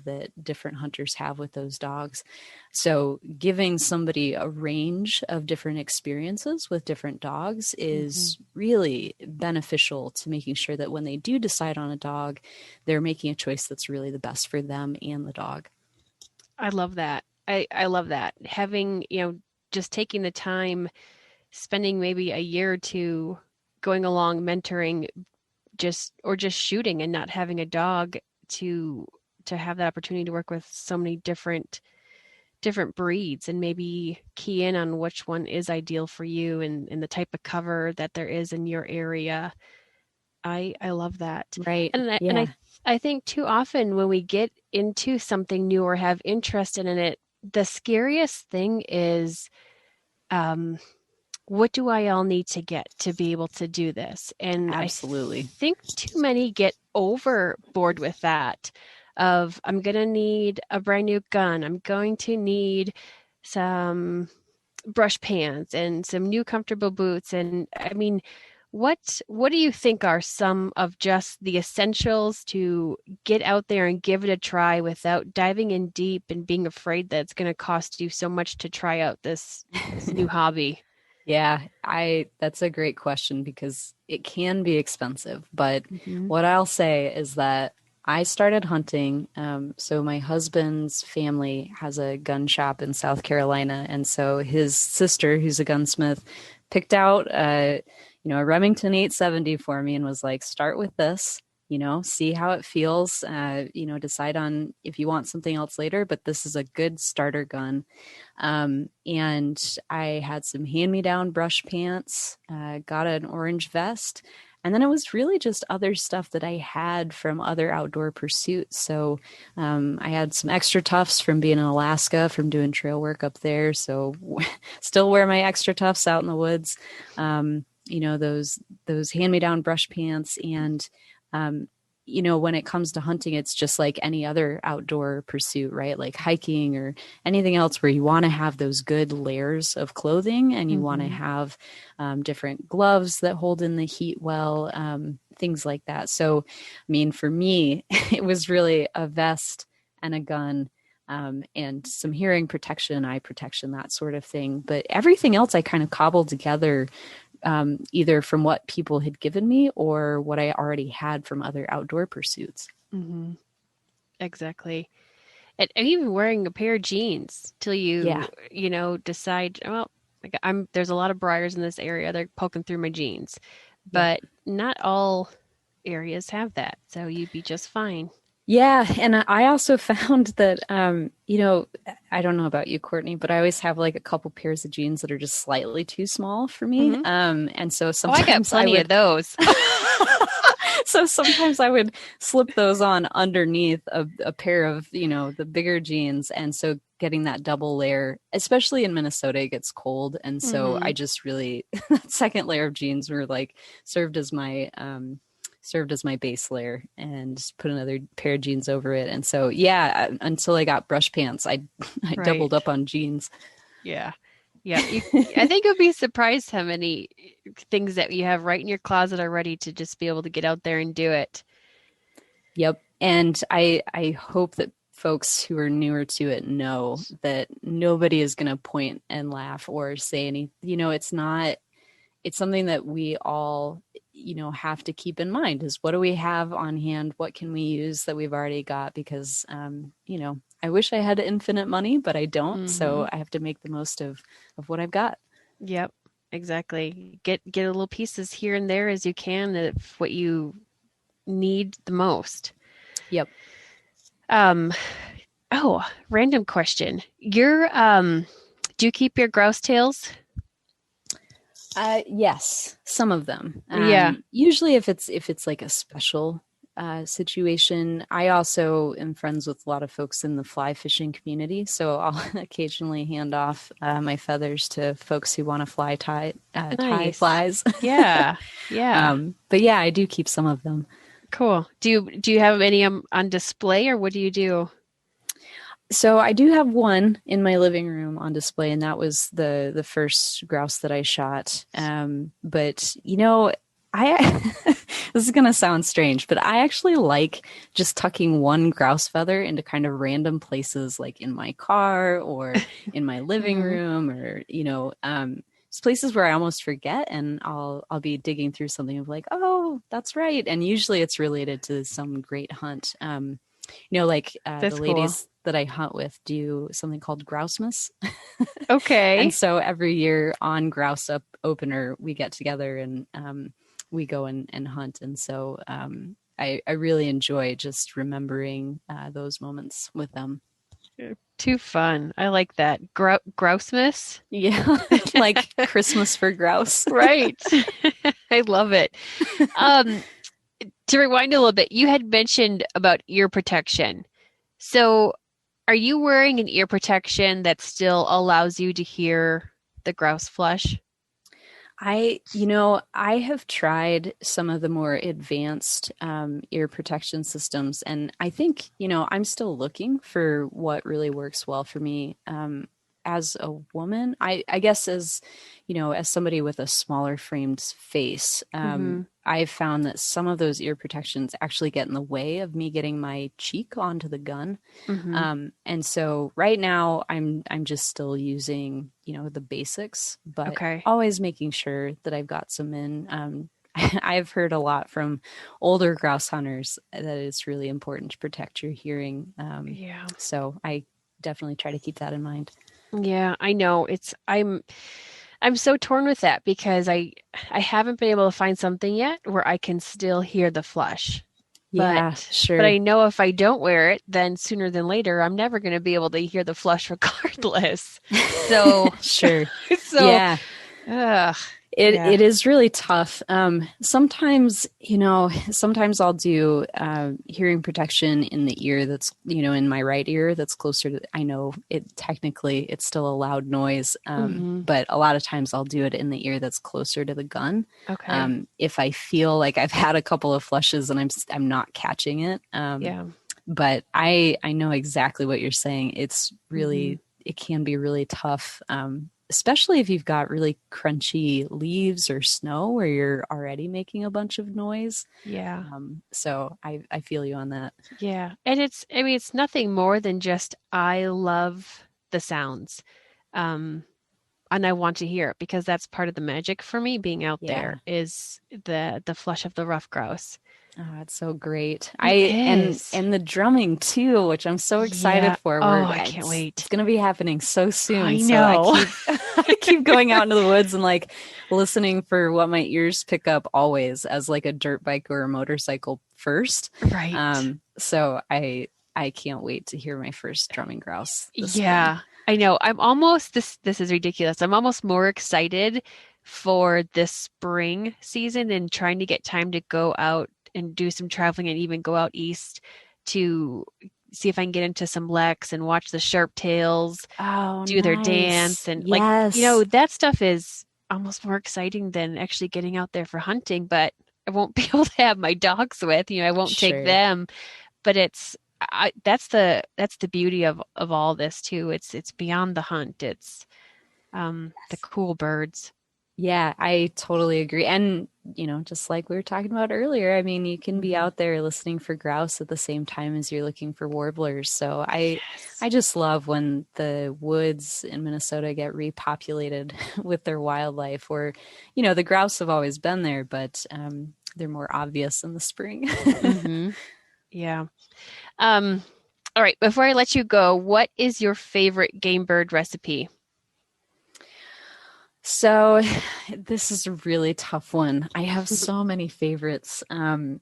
that different hunters have with those dogs. So giving somebody a range of different experiences with different dogs is really beneficial to making sure that when they do decide on a dog, they're making a choice that's really the best for them and the dog. I love that. I love that. Having, just taking the time, spending maybe a year or two going along, mentoring, just shooting and not having a dog to have that opportunity to work with so many different breeds and maybe key in on which one is ideal for you and the type of cover that there is in your area. I love that. Right. And I think too often when we get into something new or have interest in it, the scariest thing is, what do I all need to get to be able to do this? And Absolutely. I think too many get overboard with that of, I'm going to need a brand new gun. I'm going to need some brush pants and some new comfortable boots. And I mean, what do you think are some of just the essentials to get out there and give it a try without diving in deep and being afraid that it's going to cost you so much to try out this new hobby? Yeah, that's a great question because it can be expensive. But what I'll say is that I started hunting. So my husband's family has a gun shop in South Carolina. And so his sister, who's a gunsmith, picked out a Remington 870 for me and was like, start with this. See how it feels, decide on if you want something else later, but this is a good starter gun. And I had some hand-me-down brush pants, got an orange vest, and then it was really just other stuff that I had from other outdoor pursuits. So I had some extra tufts from being in Alaska, from doing trail work up there. So still wear my extra tufts out in the woods. Those hand-me-down brush pants and when it comes to hunting, it's just like any other outdoor pursuit, right? Like hiking or anything else where you want to have those good layers of clothing and you want to have different gloves that hold in the heat well, things like that. So, I mean, for me, it was really a vest and a gun, and some hearing protection, eye protection, that sort of thing. But everything else I kind of cobbled together either from what people had given me or what I already had from other outdoor pursuits. Mm-hmm. Exactly. And even wearing a pair of jeans till you decide, well, there's a lot of briars in this area. They're poking through my jeans, but not all areas have that. So you'd be just fine. Yeah. And I also found that, I don't know about you, Courtney, but I always have like a couple pairs of jeans that are just slightly too small for me. And so sometimes I got plenty of those. So sometimes I would slip those on underneath a pair of, the bigger jeans. And so getting that double layer, especially in Minnesota, it gets cold. And so I just really, that second layer of jeans were like served as my base layer and put another pair of jeans over it. And so, until I got brush pants, I doubled up on jeans. Yeah. Yeah. I think you'll be surprised how many things that you have right in your closet are ready to just be able to get out there and do it. Yep. And I hope that folks who are newer to it know that nobody is going to point and laugh or say anything. It's something that we all, have to keep in mind is what do we have on hand? What can we use that we've already got? Because, I wish I had infinite money, but I don't. So I have to make the most of what I've got. Yep. Exactly. Get a little pieces here and there as you can of what you need the most. Yep. Um, oh, random question. Do you keep your grouse tails? Yes, some of them. Yeah. Usually if it's like a special situation. I also am friends with a lot of folks in the fly fishing community, so I'll occasionally hand off my feathers to folks who want to tie Nice. flies. Yeah. Yeah. But yeah, I do keep some of them. Cool. Do you have any on display, or what do you do? So I do have one in my living room on display, and that was the first grouse that I shot. But I this is gonna sound strange, but I actually like just tucking one grouse feather into kind of random places, like in my car or in my living room, or it's places where I almost forget, and I'll be digging through something of like, oh, that's right, and usually it's related to some great hunt. The That's ladies that I hunt with do something called Grousemas. Okay. And so every year on Grouse Up Opener, we get together and we go and hunt. And so I really enjoy just remembering those moments with them. Too fun. I like that. Grousemas? Yeah, like Christmas for grouse. Right. I love it. To rewind a little bit, you had mentioned about ear protection. So are you wearing an ear protection that still allows you to hear the grouse flush? I have tried some of the more advanced ear protection systems, and I think, I'm still looking for what really works well for me. As a woman, I guess as somebody with a smaller framed face, I've found that some of those ear protections actually get in the way of me getting my cheek onto the gun. And so right now I'm just still using, the basics, but Okay. always making sure that I've got some in. I've heard a lot from older grouse hunters that it's really important to protect your hearing. Yeah. So I definitely try to keep that in mind. Yeah, I know. I'm so torn with that because I haven't been able to find something yet where I can still hear the flush. Yeah, sure. But I know if I don't wear it, then sooner than later, I'm never going to be able to hear the flush regardless. So, sure. so, Yeah. ugh, It is really tough. Sometimes I'll do hearing protection in the ear that's, in my right ear that's closer to, I know it's still a loud noise. But a lot of times I'll do it in the ear that's closer to the gun. Okay. If I feel like I've had a couple of flushes and I'm not catching it. But I know exactly what you're saying. It's really, it can be really tough. Especially if you've got really crunchy leaves or snow where you're already making a bunch of noise. Yeah. So I feel you on that. Yeah. And it's nothing more than just, I love the sounds. And I want to hear it because that's part of the magic for me being out there is the flush of the ruffed grouse. Oh, it's so great. It is. And the drumming too, which I'm so excited for. I can't wait. It's going to be happening so soon. I know. So I keep going out into the woods and like listening for what my ears pick up always as like a dirt bike or a motorcycle first. Right. So I can't wait to hear my first drumming grouse. Yeah, I know. I'm almost this is ridiculous. I'm almost more excited for this spring season and trying to get time to go out and do some traveling and even go out east to see if I can get into some leks and watch the sharp tails do their dance. And that stuff is almost more exciting than actually getting out there for hunting, but I won't be able to have my dogs with, I won't take them, but that's the beauty of all this too. It's beyond the hunt. It's the cool birds. Yeah, I totally agree. And, just like we were talking about earlier, I mean, you can be out there listening for grouse at the same time as you're looking for warblers. So I just love when the woods in Minnesota get repopulated with their wildlife where, the grouse have always been there, but they're more obvious in the spring. Yeah. All right. Before I let you go, what is your favorite game bird recipe? So this is a really tough one. I have so many favorites, and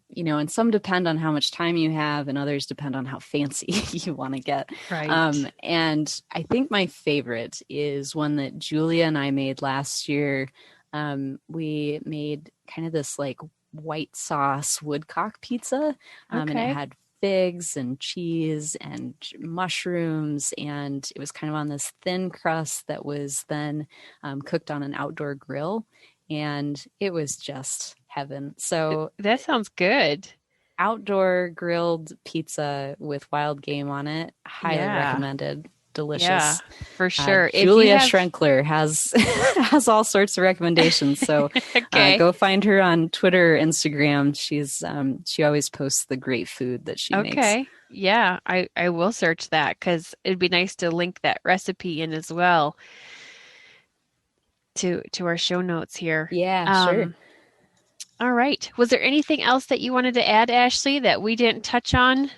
some depend on how much time you have and others depend on how fancy you want to get. Right. And I think my favorite is one that Julia and I made last year. We made kind of this like white sauce woodcock pizza, and it had figs and cheese and mushrooms, and it was kind of on this thin crust that was then cooked on an outdoor grill, and it was just heaven. So that sounds good. Outdoor grilled pizza with wild game on it, highly recommended. Delicious. Yeah, for sure. Julia Schrenkler has all sorts of recommendations. So go find her on Twitter, Instagram. She always posts the great food that she makes. Okay. Yeah, I will search that because it'd be nice to link that recipe in as well to our show notes here. Yeah, sure. All right. Was there anything else that you wanted to add, Ashley, that we didn't touch on?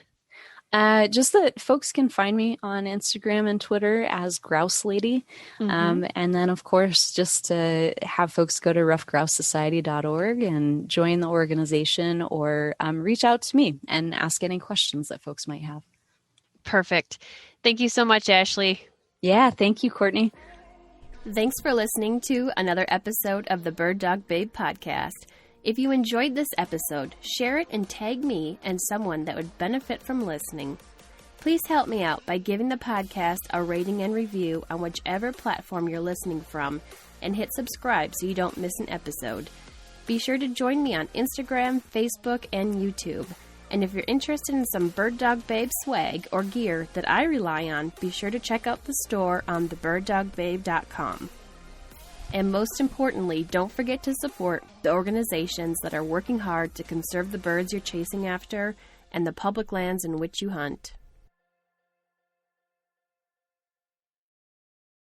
Just that folks can find me on Instagram and Twitter as Grouse Lady. And then, of course, just to have folks go to ruffedgrousesociety.org and join the organization, or reach out to me and ask any questions that folks might have. Perfect. Thank you so much, Ashley. Yeah, thank you, Courtney. Thanks for listening to another episode of the Bird Dog Babe podcast. If you enjoyed this episode, share it and tag me and someone that would benefit from listening. Please help me out by giving the podcast a rating and review on whichever platform you're listening from, and hit subscribe so you don't miss an episode. Be sure to join me on Instagram, Facebook, and YouTube. And if you're interested in some Bird Dog Babe swag or gear that I rely on, be sure to check out the store on thebirddogbabe.com. And most importantly, don't forget to support the organizations that are working hard to conserve the birds you're chasing after and the public lands in which you hunt.